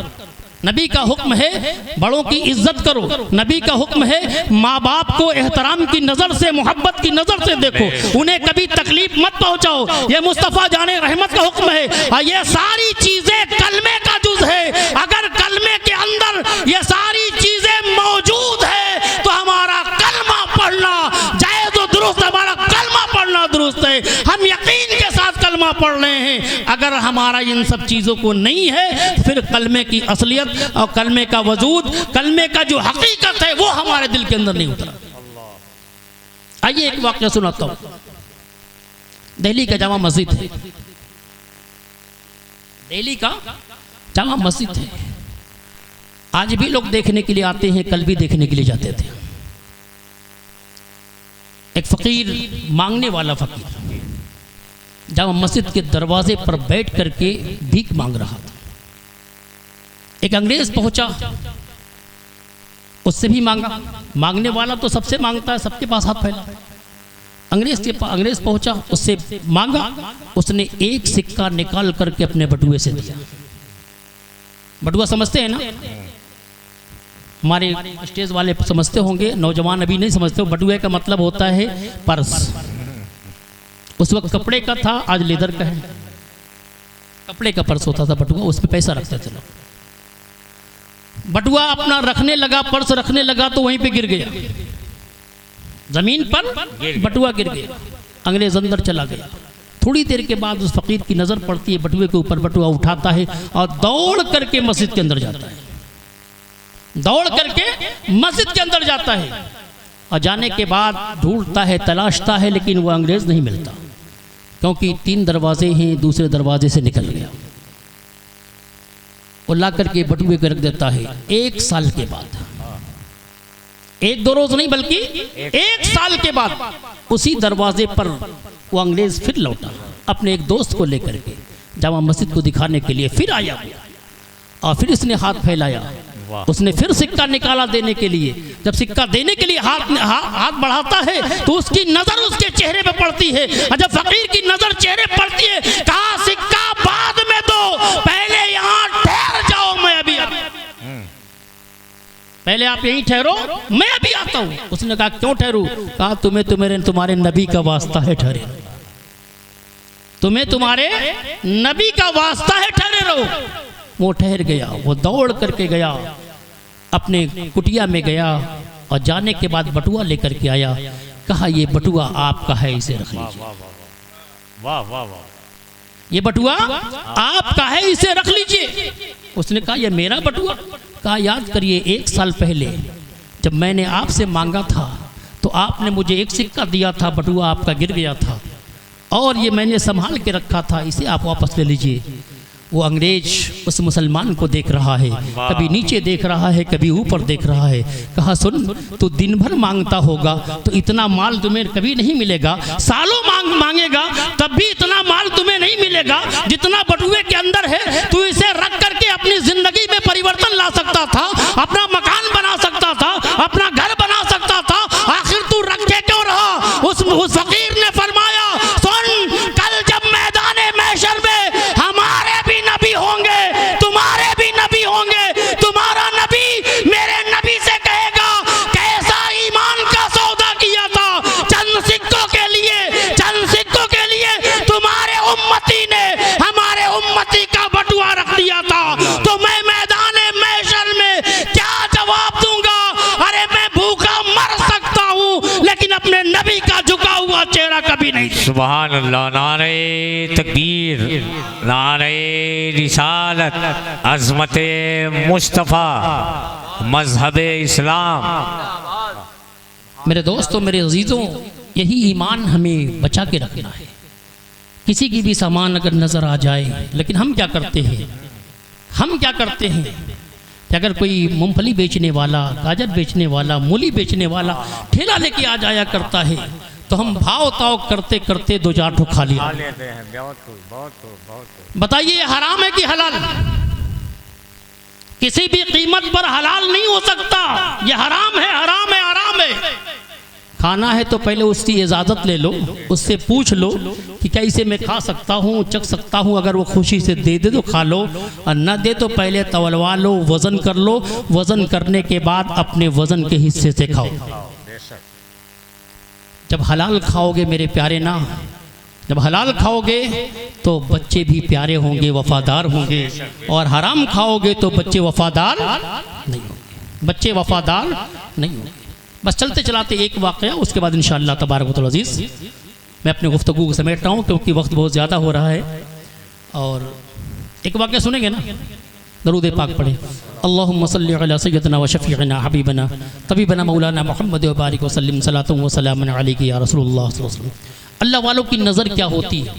नबी का हुक्म है बड़ों की इज्जत करो, नबी का हुक्म है माँ बाप को एहतराम की नज़र से, मोहब्बत की नज़र से देखो, उन्हें कभी तकलीफ मत पहुँचाओ, ये मुस्तफ़ा जाने रहमत का हुक्म है। और ये सारी चीज़ें कलमे का जुज़ है। अगर कलमे के अंदर ये सारी चीज़ें मौजूद है तो हमारा कलमा पढ़ना जायज़ व दुरुस्त, हमारा कलमा पढ़ना दुरुस्त है, हम यकीन के साथ कलमा पढ़ रहे हैं। अगर हमारा इन सब चीज़ों को नहीं है फिर कलमे की असलियत और कलमे का वजूद, कलमे का जो हकीकत है वो हमारे दिल के अंदर नहीं उतरा। आइए एक वाक़या सुनाता हूँ। दिल्ली का जामा मस्जिद है, दिल्ली का जामा मस्जिद है, आज भी लोग देखने के लिए आते हैं, कल भी देखने के लिए जाते थे। एक फकीर, मांगने वाला फकीर जामा मस्जिद के दरवाजे पर बैठ करके भीख मांग रहा था। एक अंग्रेज पहुंचा, उससे भी मांगा, मांगने वाला तो सबसे मांगता है, सबके पास हाथ फैला। अंग्रेज पहुंचा, उससे मांगा, उसने एक सिक्का निकाल करके अपने बटुए से दिया। बटुआ समझते हैं ना, हमारे स्टेज वाले समझते होंगे, नौजवान अभी नहीं समझते हो। बटुए का मतलब होता है पर्स। उस वक्त कपड़े का था, आज लेदर का है। कपड़े का पर्स होता था बटुआ, उसमें पैसा रखते थे लोग। बटुआ अपना रखने लगा, पर्स रखने लगा तो वहीं पे गिर गया, जमीन पर बटुआ गिर गया। अंग्रेज अंदर चला गया। थोड़ी देर के बाद उस फकीर की नज़र पड़ती है बटुए के ऊपर, बटुआ उठाता है और दौड़ करके मस्जिद के अंदर जाता है, दौड़ करके मस्जिद के अंदर जाता है। और जाने के बाद ढूंढता है, तलाशता है, लेकिन वो अंग्रेज नहीं मिलता, क्योंकि 3 दरवाजे हैं, दूसरे दरवाजे से निकल गया। वो ला करके बटुए को रख देता है। 1 साल के बाद, 1-2 रोज नहीं बल्कि 1 साल के बाद उसी दरवाजे पर वो अंग्रेज फिर लौटा, अपने एक दोस्त को लेकर के जामा मस्जिद को दिखाने के लिए फिर आया, और फिर इसने हाथ फैलाया। उसने फिर सिक्का निकाला देने के लिए। जब सिक्का देने के लिए हाथ बढ़ाता है तो उसकी नजर उसके चेहरे पे पड़ती है। और जब फकीर की नजर चेहरे पड़ती है, कहा सिक्का बाद में दो, पहले यहाँ ठहर जाओ, मैं अभी पहले आप यहीं ठहरो, मैं अभी आता हूँ। उसने कहा क्यों ठहरू? कहा तुम्हारे नबी का वास्ता है, ठहरे, तुम्हें तुम्हारे नबी का वास्ता है, ठहरे रहो। वो ठहर गया, वो दौड़ करके गया, अपने कुटिया में गया, और जाने के बाद बटुआ लेकर के आया। कहा ये बटुआ आपका है, इसे रख लीजिए। वाह वाह वाह, ये बटुआ आपका है, इसे रख लीजिए। उसने कहा ये मेरा बटुआ? कहा याद करिए 1 साल पहले जब मैंने आपसे मांगा था तो आपने मुझे एक सिक्का दिया था, बटुआ आपका गिर गया था, और ये मैंने संभाल के रखा था, इसे आप वापस ले लीजिए। वो अंग्रेज उस मुसलमान को देख रहा है, कभी नीचे देख रहा है, कभी ऊपर देख रहा है। कहा सुन, तू दिन भर मांगता होगा तो इतना माल तुम्हें कभी नहीं मिलेगा, सालों मांगेगा तब भी इतना माल तुम्हें नहीं मिलेगा जितना बटुए के अंदर है। तू इसे रख करके अपनी जिंदगी में परिवर्तन ला सकता था, अपना मकान बना सकता था, अपना घर बना सकता था, आखिर तू रखे क्यों रहा? उस फकीर ने फरमाया सुन, कल जब मैदाने महशर में हमारे भी नबी होंगे, तुम्हारे भी नबी होंगे, तुम्हारा नबी मेरे नबी से कहेगा कैसा ईमान का सौदा किया था, चंद सिक्कों के लिए तुम्हारे उम्मती ने हमारे उम्मती का बटुआ रख दिया था। तो मैं मैदाने महशर में क्या जवाब दूंगा? अरे मैं भूखा मर सकता हूँ लेकिन अपने नबी का झुका हुआ चेहरा कभी नहीं। सुभान अल्लाह, नारे तकबीर, नारे रिसालत, अज़मत मुस्तफ़ा, मज़हब इस्लाम। मेरे दोस्तों, मेरे अजीज़ों, यही ईमान हमें बचा के रखना है। किसी की भी सामान अगर नज़र आ जाए, लेकिन हम क्या करते हैं कि अगर कोई मूंगफली बेचने वाला, गाजर बेचने वाला, मूली बेचने वाला ठेला लेके आ जाया करता है तो हम भाव ताव करते करते 2-4 ठो खा लिया। लेते हैं बहुत। बताइए ये हराम है कि हलाल? किसी भी कीमत पर हलाल नहीं हो सकता। ये हराम है, हराम है, हराम है। खाना है तो पहले उसकी इजाज़त ले लो, उससे पूछ लो कि क्या इसे मैं खा सकता हूँ, चख सकता हूँ। अगर वो खुशी से दे दे तो खा लो, और न दे तो पहले तवलवा लो, वज़न कर लो। वज़न करने के बाद अपने वज़न के हिस्से से खाओ। जब हलाल खाओगे मेरे प्यारे ना, जब हलाल खाओगे तो बच्चे भी प्यारे होंगे, वफ़ादार होंगे। और हराम खाओगे तो बच्चे वफ़ादार नहीं होंगे, बच्चे वफ़ादार नहीं होंगे। बस चलते चलाते एक वाक़या, उसके बाद इंशाअल्लाह तबारक व अज़ीज़ मैं अपने गुफ्तगू को समेट रहा हूँ, क्योंकि वक्त बहुत ज़्यादा हो रहा है। और एक वाक़या सुनेंगे ना, दरूद पाक पढ़े। अल्लाहुम्मा सल्लि अला सय्यदना व शफ़ीअना हबीबना तबीबना मौलाना मुहम्मद व बारिक व सल्लिम सलातु व सलामन अलैका या रसूलुल्लाह सल्लल्लाहु अलैहि वसल्लम। अल्लाह वालों की नज़र क्या होती है?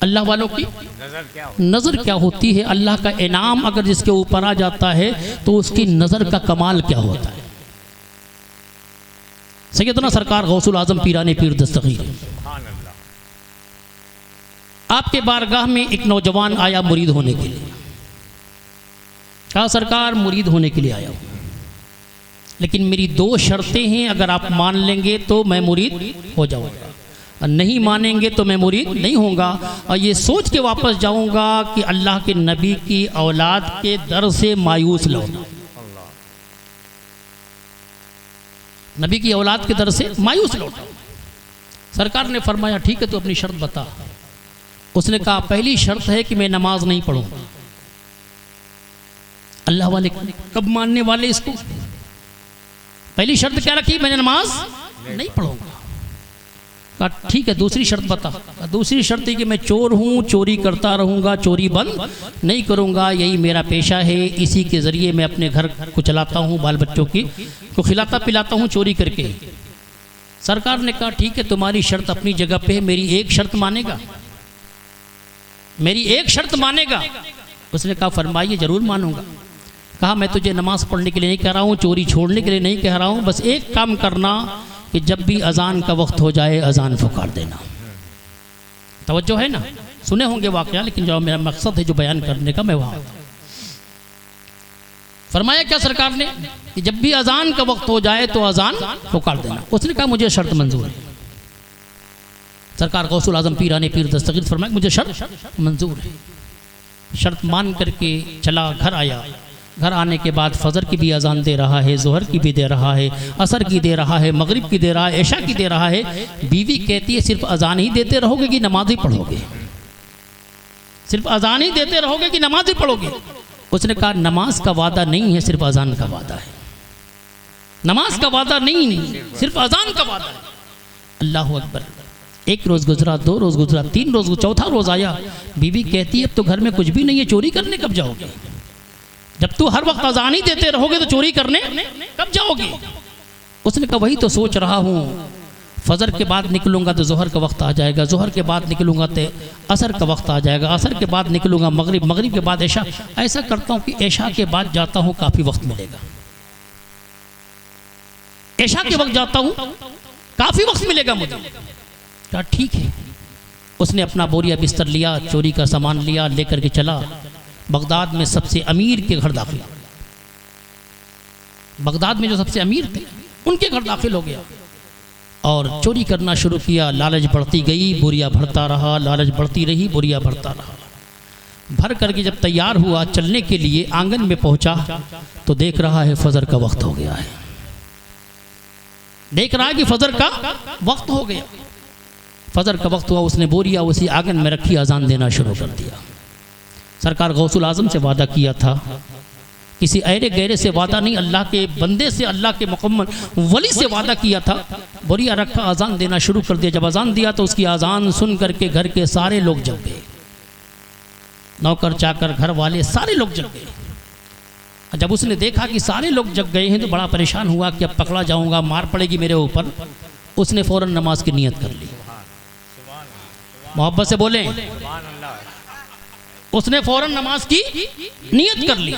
अल्लाह वालों की नज़र क्या होती है? अल्लाह का इनाम अगर जिसके ऊपर आ जाता है तो उसकी नज़र का कमाल क्या होता है? सैयदना सरकार गौसुल आज़म पीराने पीर दस्तगीर आपके बारगाह में एक नौजवान आया मुरीद होने के लिए। कहा सरकार मुरीद होने के लिए आया हूँ, लेकिन मेरी 2 शर्तें हैं, अगर आप मान लेंगे तो मैं मुरीद हो जाऊँगा, और नहीं मानेंगे तो मैं मुरीद नहीं होऊंगा। और ये सोच के वापस जाऊँगा कि अल्लाह के नबी की औलाद के दर से मायूस लौटा, नबी की औलाद के दर से मायूस लौटा। सरकार ने फरमाया ठीक है तो अपनी शर्त बता। उसने कहा पहली शर्त है कि मैं नमाज नहीं पढ़ूंगा। अल्लाह वाले कब मानने वाले इसको? पहली शर्त क्या रखी? मैंने नमाज नहीं पढ़ूंगा। कहा ठीक है दूसरी शर्त बता। दूसरी शर्त है कि मैं चोर हूँ, चोरी करता रहूँगा, चोरी बंद नहीं करूँगा, यही मेरा पेशा है, इसी के ज़रिए मैं अपने घर को चलाता हूँ, बाल बच्चों की को खिलाता पिलाता हूँ चोरी करके। सरकार ने कहा ठीक है तुम्हारी शर्त अपनी जगह पे है, मेरी एक शर्त मानेगा? मेरी एक शर्त मानेगा? उसने कहा फरमाइए ज़रूर मानूंगा। कहा मैं तुझे नमाज पढ़ने के लिए नहीं कह रहा हूँ, चोरी छोड़ने के लिए नहीं कह रहा हूँ, बस एक काम करना कि जब भी अजान का वक्त हो जाए अजान पुकार देना। तवज्जो है ना? सुने होंगे वाक़या, लेकिन जो मेरा मकसद है जो बयान करने का मैं वहाँ। फरमाया क्या सरकार ने कि जब भी अजान का वक्त हो जाए तो अजान पुकार देना। उसने कहा मुझे शर्त मंजूर है। सरकार गौसुल आज़म पीराने पीर दस्तगीर फरमाया मुझे शर्त मंजूर है। शर्त मान करके चला, घर आया। घर आने के बाद फजर की भी अजान दे रहा है, जोहर की भी दे रहा है, असर की दे रहा है, मगरिब की दे रहा है, ऐशा की दे रहा है। बीवी कहती है सिर्फ अजान ही देते रहोगे कि नमाज ही पढ़ोगे? सिर्फ अजान ही देते रहोगे कि नमाज ही पढ़ोगे? उसने कहा नमाज का वादा नहीं है, सिर्फ अजान का वादा है। नमाज का वादा नहीं, सिर्फ अजान का वादा है। अल्लाह अकबर। एक रोज़ गुजरा, 2 रोज़ गुजरा, 3 रोज़, चौथा रोज़ आया। बीवी कहती है अब तो घर में कुछ भी नहीं है, चोरी करने कब जाओगे? जब तू हर वक्त अजान ही देते रहोगे तो चोरी करने कब जाओगे? उसने कहा वही तो सोच रहा हूँ, फजर के बाद निकलूंगा तो जोहर का वक्त आ जाएगा, जोहर के बाद निकलूंगा तो असर का वक्त आ जाएगा, असर के बाद निकलूंगा मगरिब, मगरिब के बाद ऐशा। ऐसा करता हूँ कि ऐशा के बाद जाता हूँ, काफ़ी वक्त मिलेगा। ऐशा के वक्त जाता हूँ, काफ़ी वक्त मिलेगा मुझे। कहा ठीक है। उसने अपना बोरिया बिस्तर लिया, चोरी का सामान लिया, लेकर के चला। बगदाद में सबसे अमीर के घर दाखिल, बगदाद में जो सबसे अमीर थे उनके घर दाखिल हो गया और चोरी करना शुरू किया। लालच बढ़ती गई, बोरिया भरता रहा, लालच बढ़ती रही, बोरिया भरता रहा। भर करके जब तैयार हुआ चलने के लिए, आंगन में पहुंचा तो देख रहा है फजर का वक्त हो गया है। देख रहा है कि फजर का वक्त हो गया। फजर का वक्त हुआ, उसने बोरिया उसी आंगन में रखी, अजान देना शुरू कर दिया। सरकार गौसुल आज़म से वादा किया था, किसी ऐरे गहरे से वादा नहीं, अल्लाह के बंदे से, अल्लाह के मुकम्मल वली से वादा किया था। बोरिया रखा, अजान देना शुरू कर दिया। जब अजान दिया तो उसकी अजान सुन करके घर के सारे लोग जग गए, नौकर चाकर घर वाले सारे लोग जग गए। जब उसने देखा कि सारे लोग जग गए हैं तो बड़ा परेशान हुआ कि अब पकड़ा जाऊंगा, मार पड़ेगी मेरे ऊपर। उसने फ़ौरन नमाज की नियत कर ली। मोहब्बत से बोलें उसने फौरन नमाज की नियत कर ली।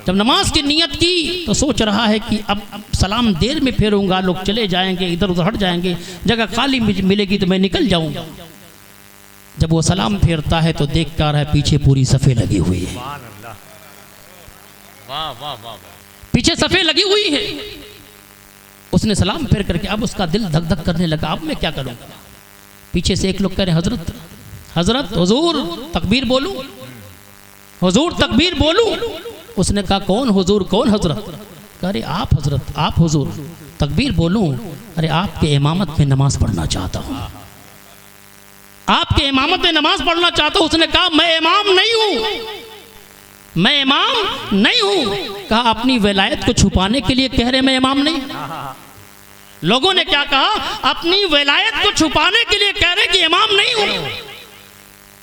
जब नमाज की नियत की तो सोच रहा है कि अब सलाम देर में फेरूंगा, लोग चले जाएंगे, इधर उधर हट जाएंगे, जगह खाली मिलेगी तो मैं निकल जाऊंगा। जब वो सलाम फेरता है तो देख कर है पीछे पूरी सफ़े लगी हुई है। वाह वाह वाह, पीछे सफ़े लगी हुई है। उसने सलाम फेर करके अब उसका दिल धक धक करने लगा, अब मैं क्या करूंगा। पीछे से एक लोग कह रहे हजरत हजरत हुजूर तकबीर बोलूं, हुजूर तकबीर बोलूं। उसने कहा कौन हुजूर कौन हजरत? कह रहे आप हजरत आप हुजूर तकबीर बोलूं। अरे आपके इमामत में नमाज पढ़ना चाहता हूं, आपके इमामत में नमाज पढ़ना चाहता हूं। उसने कहा मैं इमाम नहीं हूं, मैं इमाम नहीं हूं। कहा अपनी विलायत को छुपाने के लिए कह रहे मैं इमाम नहीं। लोगों ने क्या कहा, अपनी विलायत को छुपाने के लिए कह रहे कि इमाम नहीं हूं।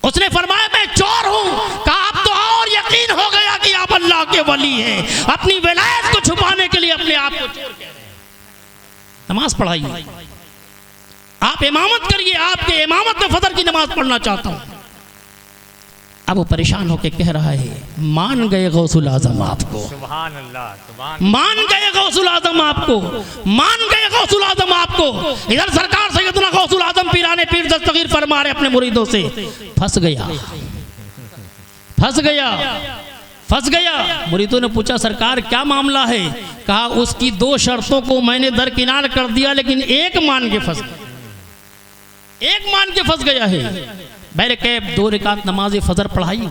उसने फरमाया मैं चोर हूं। कहा अब तो और यकीन हो गया कि आप अल्लाह के वली हैं। अपनी विलायत को छुपाने के लिए अपने आप को चोर कह रहे हैं। नमाज पढ़ाइए, आप इमामत करिए, आपके इमामत में फजर की नमाज पढ़ना चाहता हूं। अब वो परेशान होकर कह रहा है मान गए गौसुल आजम आपको, सुभान अल्लाह, सुभान मान गए गौसुल आजम आपको, मान गए गौसुल आजम आपको। इधर सरकार सैयदना गौसुल आजम पीराने पीर दस्तगीर फरमा रहे अपने मुरीदों से। फंस गया, फंस गया, फंस गया। मुरीदों ने पूछा सरकार क्या मामला है? कहा उसकी दो शर्तों को मैंने दरकिनार कर दिया, लेकिन एक मान के फंस गया, एक मान के फंस गया है। बैरे कैब 2 रकात नमाज फजर पढ़ाई।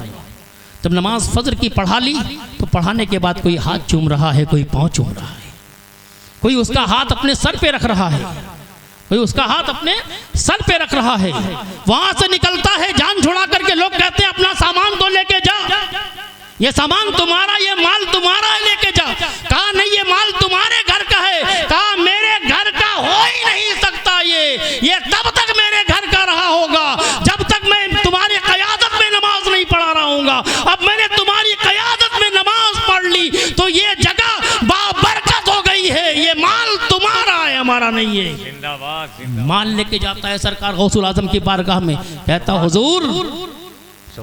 जब नमाज फजर की पढ़ा ली तो पढ़ाने के बाद कोई हाथ चूम रहा है, कोई पाँव चूम रहा है, कोई उसका हाथ अपने सर पे रख रहा है, कोई उसका हाथ अपने सर पे रख रहा है। वहां से निकलता है जान छुड़ा करके। लोग कहते हैं अपना सामान तो लेके जा, ये सामान तुम्हारा, ये माल तुम्हारा है, लेके जा। कहा नहीं ये माल तुम्हारे घर का है। कहा मेरे घर का हो ही नहीं सकता, ये तब तक मेरे घर का रहा होगा जब तक मैं तुम्हारी क़यादत में नमाज नहीं पढ़ा रहा हूँगा। अब मैंने तुम्हारी क़यादत में नमाज पढ़ ली तो ये जगह बाबरकत हो गई है, ये माल तुम्हारा है, हमारा नहीं है। जिंदाबाद, जिंदाबाद। माल लेके जाता है सरकार गौसुल आजम की बारगाह में, कहता हुजूर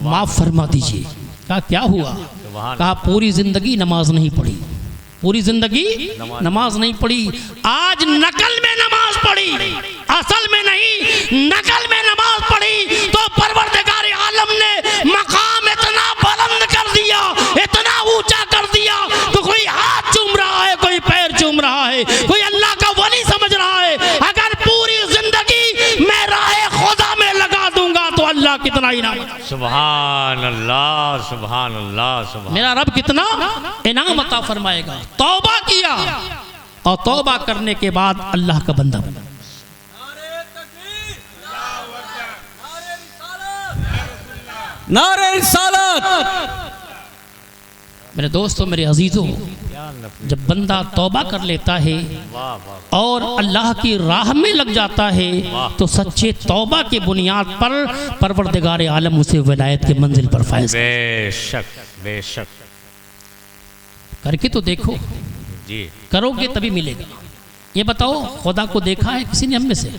माफ फरमा दीजिए। कहा क्या हुआ? कहा पूरी जिंदगी नमाज नहीं पढ़ी, पूरी जिंदगी नमाज नहीं पढ़ी, आज नकल में नमाज पढ़ी, असल में नहीं नकल में नमाज पढ़ी तो परवरदिगार आलम ने मकाम इतना बुलंद कर दिया, इतना ऊंचा कर दिया तो कोई हाथ चूम रहा है, कोई पैर चूम रहा है, कोई अल्लाह का वली समझ रहा है। अगर पूरी जिंदगी मैं राहे खुदा में लगा दूंगा तो अल्लाह कितना इनाम, सुभान अल्लाह, सुभान अल्लाह, सुभान। मेरा रब कितना इनाम अता फरमाएगा। तौबा किया और तौबा करने के बाद अल्लाह का बंदा बना। नारे रिसालत। मेरे दोस्तों, मेरे अजीजों, जब बंदा तौबा कर लेता है वाह वाह, और अल्लाह की राह में लग जाता है तो सच्चे तौबा के बुनियाद पर परवरदिगार आलम उसे विलायत के मंजिल पर फायज बेशक बेशक। करके तो देखो, जी करोगे तभी मिलेगा। ये बताओ खुदा को देखा है किसी ने हम में से?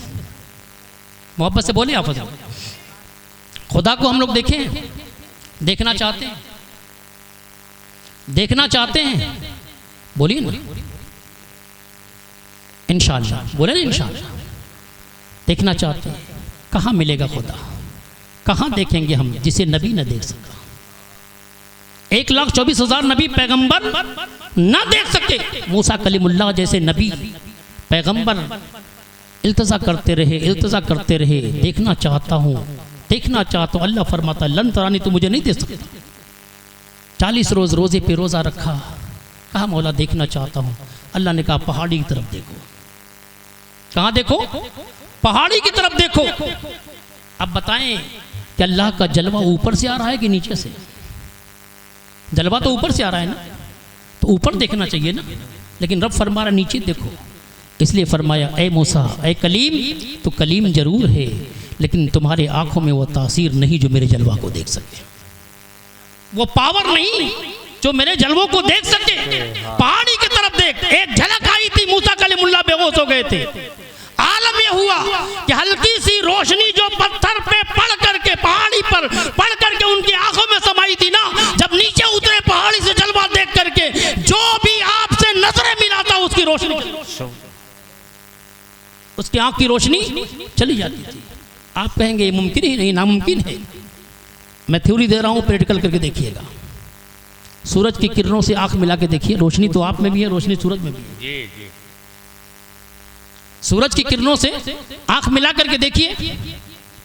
मोहब्बत से बोले आप, खुदा को हम लोग देखें? देखना चाहते हैं? देखना चाहते हैं? बोलिए ना इंशाअल्लाह, बोले ना इंशाअल्लाह। देखना चाहते हैं? कहाँ मिलेगा खुदा? कहाँ देखेंगे हम जिसे नबी न देख सका? 1,24,000 नबी पैगंबर न देख सके। मूसा कलीमुल्लाह जैसे नबी पैगंबर इल्तजा करते रहे, इल्तजा करते रहे, देखना चाहता हूँ, देखना चाहता हूँ। अल्लाह फरमाता लन तरानी, तो मुझे नहीं देख सकता। 40 रोज़ रोज़े पे रोज़ा रखा, कहा मौला देखना चाहता हूँ। अल्लाह ने कहा पहाड़ी की तरफ देखो। कहाँ देखो? पहाड़ी की तरफ देखो। अब बताएं कि अल्लाह का जलवा ऊपर से आ रहा है कि नीचे से? जलवा तो ऊपर से आ रहा है ना, तो ऊपर देखना चाहिए ना, लेकिन रब फरमा रहा नीचे देखो। इसलिए फरमाया ए मूसा, ए कलीम, तो कलीम जरूर है लेकिन तुम्हारे आंखों में वो तासीर नहीं जो मेरे जलवा को देख सके, वो पावर नहीं जो मेरे जलवों को देख सके। पहाड़ी की तरफ देख। एक झलक आई थी, मूसा कलीमुल्लाह बेहोश हो गए थे। आलम ये हुआ कि हल्की सी रोशनी जो पत्थर पे पड़ करके, पहाड़ी पर पड़ करके उनकी आंखों में समाई उसकी आंख की रोशनी चली जाती थी। आप कहेंगे ये मुमकिन ही नहीं, नामुमकिन है। मैं थ्योरी दे रहा हूँ, प्रैक्टिकल करके देखिएगा। सूरज की किरणों से आंख मिला के देखिए, रोशनी तो आप में भी है, रोशनी सूरज में भी है। जी जी। सूरज की किरणों से आंख मिला करके देखिए,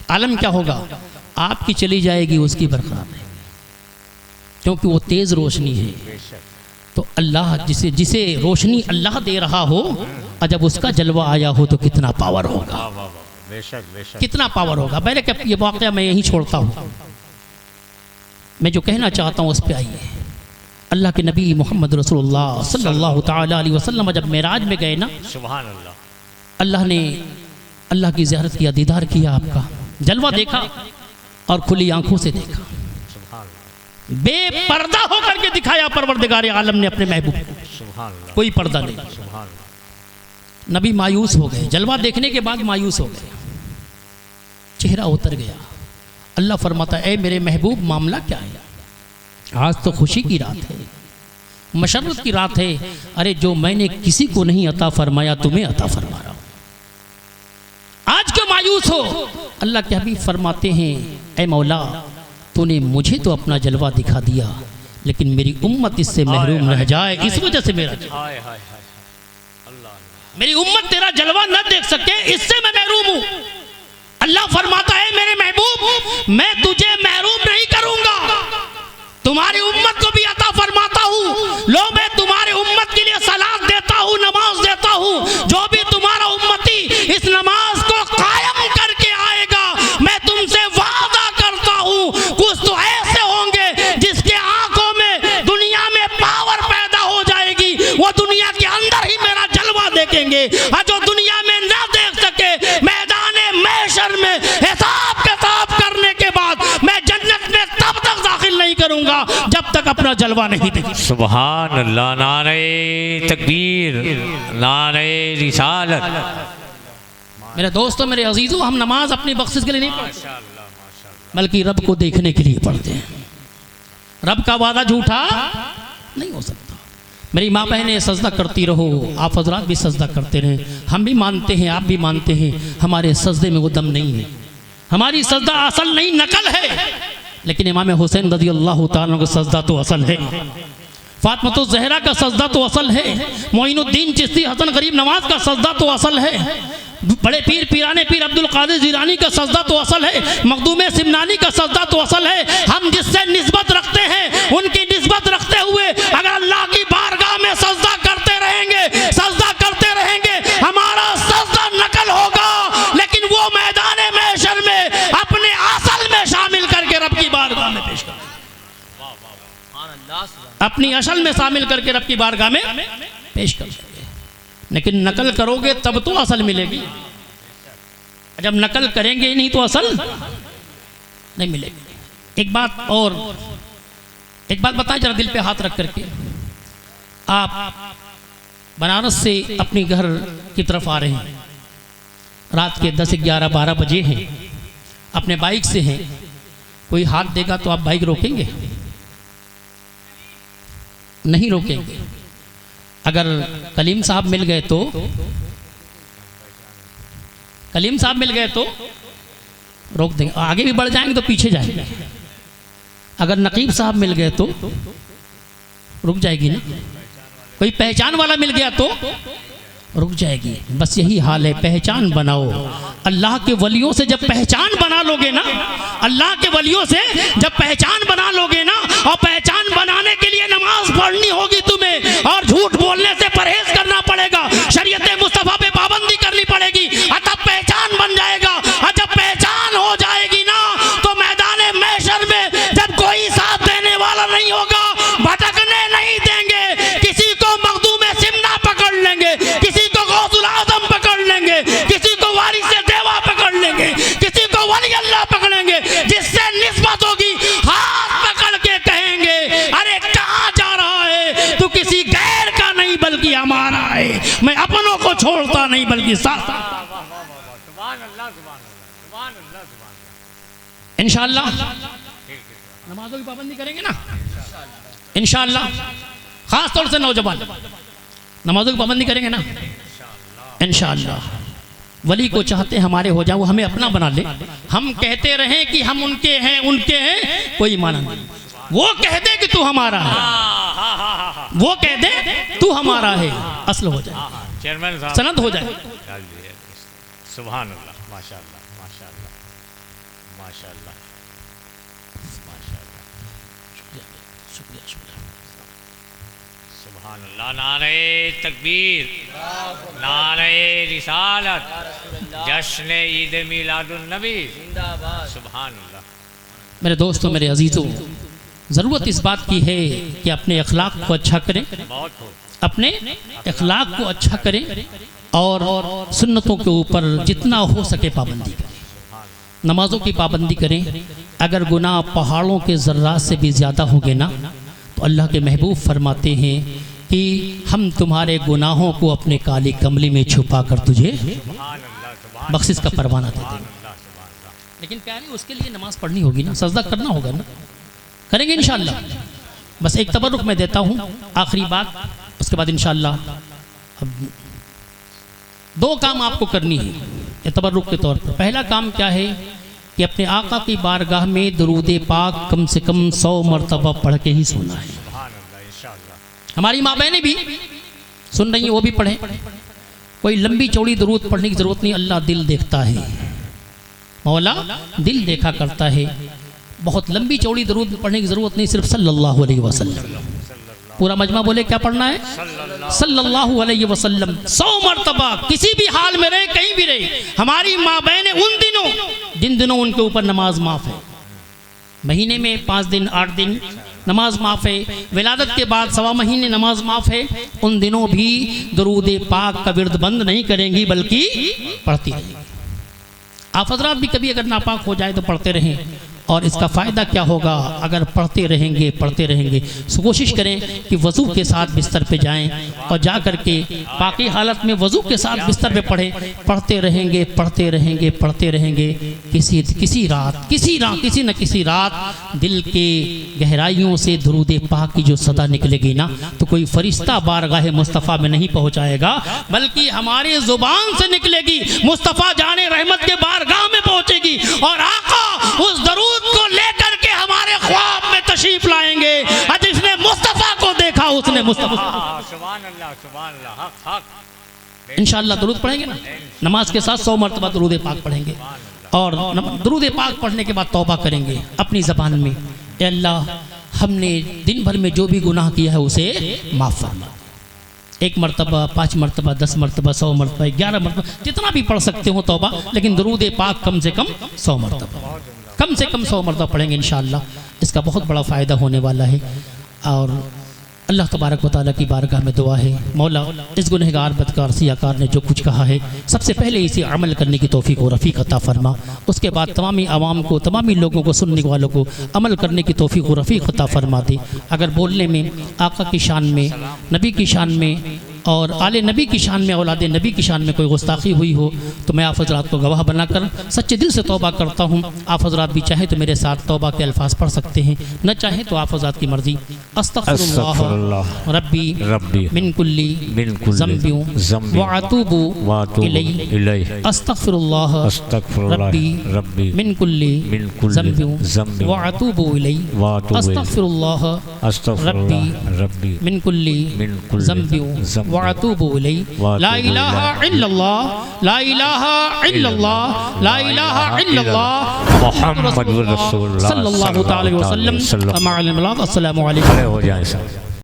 आलम क्या होगा। आपकी चली जाएगी, उसकी बरकरार रहेगी, क्योंकि वो तेज रोशनी है। बेशक तो अल्लाह जिसे रोशनी अल्लाह दे रहा हो, और जब उसका जलवा आया हो तो कितना पावर होगा, वाह वाह वाह, बेशक बेशक। कितना पावर होगा। पहले क्या ये वाक़या मैं यहीं छोड़ता हूँ। मैं जो कहना चाहता हूँ उस पर आइए। अल्लाह के नबी मोहम्मद रसूलुल्लाह सल्लल्लाहु ताला अलैहि वसल्लम जब मेराज में गए ना, सुभान अल्लाह, अल्लाह ने अल्लाह की ज़ियारत किया, दीदार किया, आपका जलवा देखा और खुली आंखों से देखा। सुभान अल्लाह, बेपर्दा होकर के दिखाया परवरदिगार आलम ने अपने महबूब को, सुभान अल्लाह, कोई पर्दा नहीं। सुभान अल्लाह। नबी मायूस हो गए, जलवा देखने के बाद मायूस हो गए, चेहरा उतर गया। अल्लाह फरमाता है, ए मेरे महबूब, मामला क्या है? आज तो खुशी की रात है, मशर्रत की रात है। अरे जो मैंने किसी को नहीं अता फरमाया, तुम्हें अता फरमा रहा हूं, आज क्यों मायूस हो? अल्लाह के हबीब फरमाते हैं, ए मौला, तूने मुझे तो अपना जलवा दिखा दिया, लेकिन मेरी उम्मत इससे महरूम रह जाए, इस वजह से मेरा जलवा, हाय हाय हाय, अल्लाह मेरी उम्मत तेरा जलवा न देख सके, इससे मैं महरूम हूं। अल्लाह फरमाता है, मेरे महबूब, मैं तुझे महरूम नहीं करूंगा, तुम्हारी उम्मत को भी अता फरमाता हूँ। लो, मैं तुम्हारे उम्मत के लिए सलात देता हूँ, नमाज देता हूँ। जो भी तुम्हारा उम्मती इस नमाज को कायम करके आएगा, मैं तुमसे वादा करता हूँ, कुछ तो ऐसे होंगे जिसके आंखों में दुनिया में पावर पैदा हो जाएगी, वो दुनिया के अंदर ही मेरा जलवा देखेंगे। और जो दुनिया में ना देख सके, मैदाने महशर में हिसाब किताब करने के बाद मैं जन्नत में तब तक दाखिल नहीं करूंगा जब तक अपना जलवा नहीं देखें। सुभान अल्लाह, नारे तकबीर, नारे रिसालत। मेरे दोस्तों, मेरे अजीजों, हम नमाज अपनी बख्शिश के लिए नहीं पढ़ते, बल्कि रब को देखने के लिए पढ़ते हैं। रब का वादा झूठा नहीं हो सकता। मेरी माँ बहनें, सजदा करती रहो, आप हजरात भी सजदा करते रहें। हम भी मानते हैं, आप भी मानते हैं, हमारे सजदे में वो दम नहीं है, हमारी सजदा असल नहीं, नकल है। लेकिन इमाम हुसैन रज़ी अल्लाह तआला का सजदा तो असल है, फातिमा ज़हरा का सजदा तो असल है, मोइनुद्दीन चिश्ती हसन गरीब नवाज का सजदा तो असल है, बड़े पीर पीराने पीर अब्दुल कादिर जिलानी का सजदा तो असल है, मखदूम सिमनानी का सजदा तो असल है। हम जिससे निस्बत रखते हैं, उनकी निस्बत रखते हुए अगर अल्लाह की बारगाह में सजदा करते रहेंगे, सजदा करते रहेंगे, हमारा सजदा नकल होगा, लेकिन वो मैदान महशर में अपने असल में शामिल करके रब की बारगाह में पेश कर, अपनी असल में शामिल करके रब की बारगाह में पेश कर देंगे। लेकिन नकल करोगे तब तो असल मिलेगी, जब नकल करेंगे ही नहीं तो असल नहीं मिलेगी। एक बात बताएं जरा दिल पे हाथ रख करके। आप बनारस से अपने घर की तरफ आ रहे हैं, रात के 10, 11, 12 बजे हैं, अपने बाइक से हैं, कोई हाथ देगा तो आप बाइक रोकेंगे? नहीं रोकेंगे। अगर कलीम साहब मिल गए तो, कलीम साहब मिल गए तो रोक देंगे, आगे भी बढ़ जाएंगे तो पीछे जाएंगे। अगर नकीब साहब मिल गए तो रुक जाएगी ना, कोई पहचान वाला मिल गया तो रुक जाएगी। बस यही हाल है, पहचान बनाओ। अल्लाह के वलियों से जब पहचान बना लोगे ना, अल्लाह के वलियों से जब पहचान बना लोगे ना, और पहचान बनाने के लिए नमाज पढ़नी होगी तुम्हें, और झूठ बोलने से परहेज करना पड़ेगा, शरीयत मुस्तफा पे पाबंदी करनी पड़ेगी, तब पहचान बन जाएगा। और जब पहचान हो जाएगी ना, तो मैदान महशर में जब कोई साथ देने वाला नहीं होगा, भटकने नहीं देंगे, किसी को मखदूम सिमना पकड़ लेंगे, किसी को गौसुल आजम पकड़ लेंगे, किसी को वारिस देवा पकड़ लेंगे, किसी को वली अल्लाह पकड़ेंगे, जिससे निस्बत होगी हाथ पकड़ के कहेंगे, अरे कहाँ जा रहा है तू? किसी गैर का नहीं बल्कि हमारा है, मैं अपनों को छोड़ता नहीं बल्कि साथ। इंशाअल्लाह नमाजों की पाबंदी करेंगे ना, इंशाअल्लाह, खास तौर से नौजवान नमाजों की पाबंदी करेंगे ना, इंशाअल्लाह। वली को चाहते हमारे हो जाए, वो हमें अपना बना ले। हम कहते रहें कि हम उनके हैं कोई माना नहीं। वो कह दे कि तू हमारा है, वो कह दे तू हमारा है, असल हो जाए, चेयरमैन साहब सनद हो जाए। सुभान अल्लाह, माशाअल्लाह, माशाअल्लाह, माशाअल्लाह, माशाअल्लाह, सुभान अल्लाह। नारे तकबीर, नारे रिसालत, जश्न ईद मिलादुन नबी, सुभान अल्लाह। मेरे दोस्तों, मेरे अजीज़ों, ज़रूरत इस बात की है कि अपने अखलाक को अच्छा करें, बहुत हो अपने अखलाक को अच्छा करें और सुन्नतों के ऊपर जितना हो सके पाबंदी करें, नमाजों की पाबंदी करें। अगर गुनाह पहाड़ों के ज़र्रात से भी ज़्यादा होंगे ना, तो अल्लाह के महबूब फरमाते हैं कि हम तुम्हारे गुनाहों को अपने काली कमली में छुपा कर तुझे बख्शिश का परवाना दे देंगे। लेकिन प्यारे, उसके लिए नमाज पढ़नी होगी ना, सजदा करना होगा ना, करेंगे इंशाअल्लाह। बस एक तबरुक मैं देता हूँ, आखिरी बात, उसके बाद इंशाअल्लाह अब 2 काम आपको करनी है ये तबरुक के तौर पर। पहला काम क्या है कि अपने आका की बारगाह में दरूद पाक कम से कम 100 मरतबा पढ़ के ही सोना है। हमारी माँ बहनें भी सुन रही हैं, वो भी पढ़ें। कोई लंबी चौड़ी दरूद पढ़ने की ज़रूरत नहीं, अल्लाह दिल देखता है, मौला दिल देखा करता है। बहुत लंबी चौड़ी दरूद पढ़ने की ज़रूरत नहीं, सिर्फ सल्लल्लाहु अलैहि वसल्लम। पूरा मजमा बोले क्या पढ़ना है? सल्लल्लाहु अलैहि वसल्लम 100 मरतबा, किसी भी हाल में रहे, कहीं भी रहे। हमारी माँ बहनें उन दिनों, जिन दिनों उनके ऊपर नमाज माफ़ है, महीने में 5 दिन 8 दिन नमाज माफ़ है, विलादत के बाद 1.25 महीने नमाज माफ़ है, उन दिनों भी दरूद पाक का विर्द बंद नहीं करेंगी, बल्कि पढ़ती रहेंगी। आप हजरात भी कभी अगर नापाक हो जाए तो पढ़ते रहें। और इसका फ़ायदा क्या होगा? अगर पढ़ते रहेंगे तो कोशिश करें कि वज़ू के साथ बिस्तर पे जाएं और जा कर के पाकी हालत में वज़ू के साथ बिस्तर पे पढ़ें। पढ़ते रहेंगे किसी न किसी रात दिल के गहराइयों से दरूद पाक की जो सदा निकलेगी ना, तो कोई फरिश्ता बारगाह मुस्तफ़ा में नहीं पहुँचाएगा, बल्कि हमारे ज़ुबान से निकलेगी, मुस्तफ़ा जाने रहमत के बारगाह में पहुँचेगी और आका उस दरूद को लेकर के हमारे ख्वाब में तशरीफ लाएंगे। और जिसने मुस्तफ़ा को देखा उसने मुस्तफ़ा। सुभान अल्लाह, सुभान अल्लाह, हक हक। इंशाअल्लाह दरूद पढ़ेंगे ना, नमाज के साथ 100 मरतबा दरूद पाक पढ़ेंगे और दरूद पाक पढ़ने के बाद तौबा करेंगे अपनी ज़बान में, ए अल्लाह हमने दिन भर में जो भी गुनाह किया है उसे माफ़ फरमा। 1 मरतबा, 5 मरतबा, 10 मरतबा, 100 मरतबा, 11 मरतबा, जितना भी पढ़ सकते हो तौबा, लेकिन दरूद पाक कम से कम 100 मरतबा, कम से कम 100 मरतबा पढ़ेंगे इंशाअल्लाह। इसका बहुत बड़ा फ़ायदा होने वाला है। और अल्लाह तबारक व तआला की बारगाह में दुआ है, मौला इस गुनहगार बदकार सियाकार ने जो कुछ कहा है, सबसे पहले इसे अमल करने की तौफीक और रफ़ीक अता फरमा। उसके बाद तमामी आवाम को, तमामी लोगों को, सुनने वालों को अमल करने की तौफीक और रफ़ीक अता फरमा दे। अगर बोलने में आका की शान में, नबी की शान में और आले नबी की शान में, औलाद नबी की शान में कोई गुस्ताखी हुई हो तो मैं आप हज़रात को गवाह बनाकर सच्चे दिल से तौबा करता हूँ। आप हज़रात भी चाहे तो मेरे साथ तौबा के अल्फाज पढ़ सकते हैं, न चाहे तो आप हज़रात की मर्ज़ी। अस्तग़फिरुल्लाह रब्बी मिन कुल्ली ज़ंबि व अतूबु इलैहि। अस्तग़फिरुल्लाह रब्बी मिन कुल्ली ज़ंबि व अतूबु इलैहि। अस्तग़फिरुल्लाह रब्बी मिन कुल्ली ज़ंबि वअतूबु इलैहि। ला इलाहा इल्लल्लाह, ला इलाहा इल्लल्लाह, ला इलाहा इल्लल्लाह मुहम्मदुर रसूलुल्लाह सल्लल्लाहु अलैहि वसल्लम। अस्सलामु अलैकुम।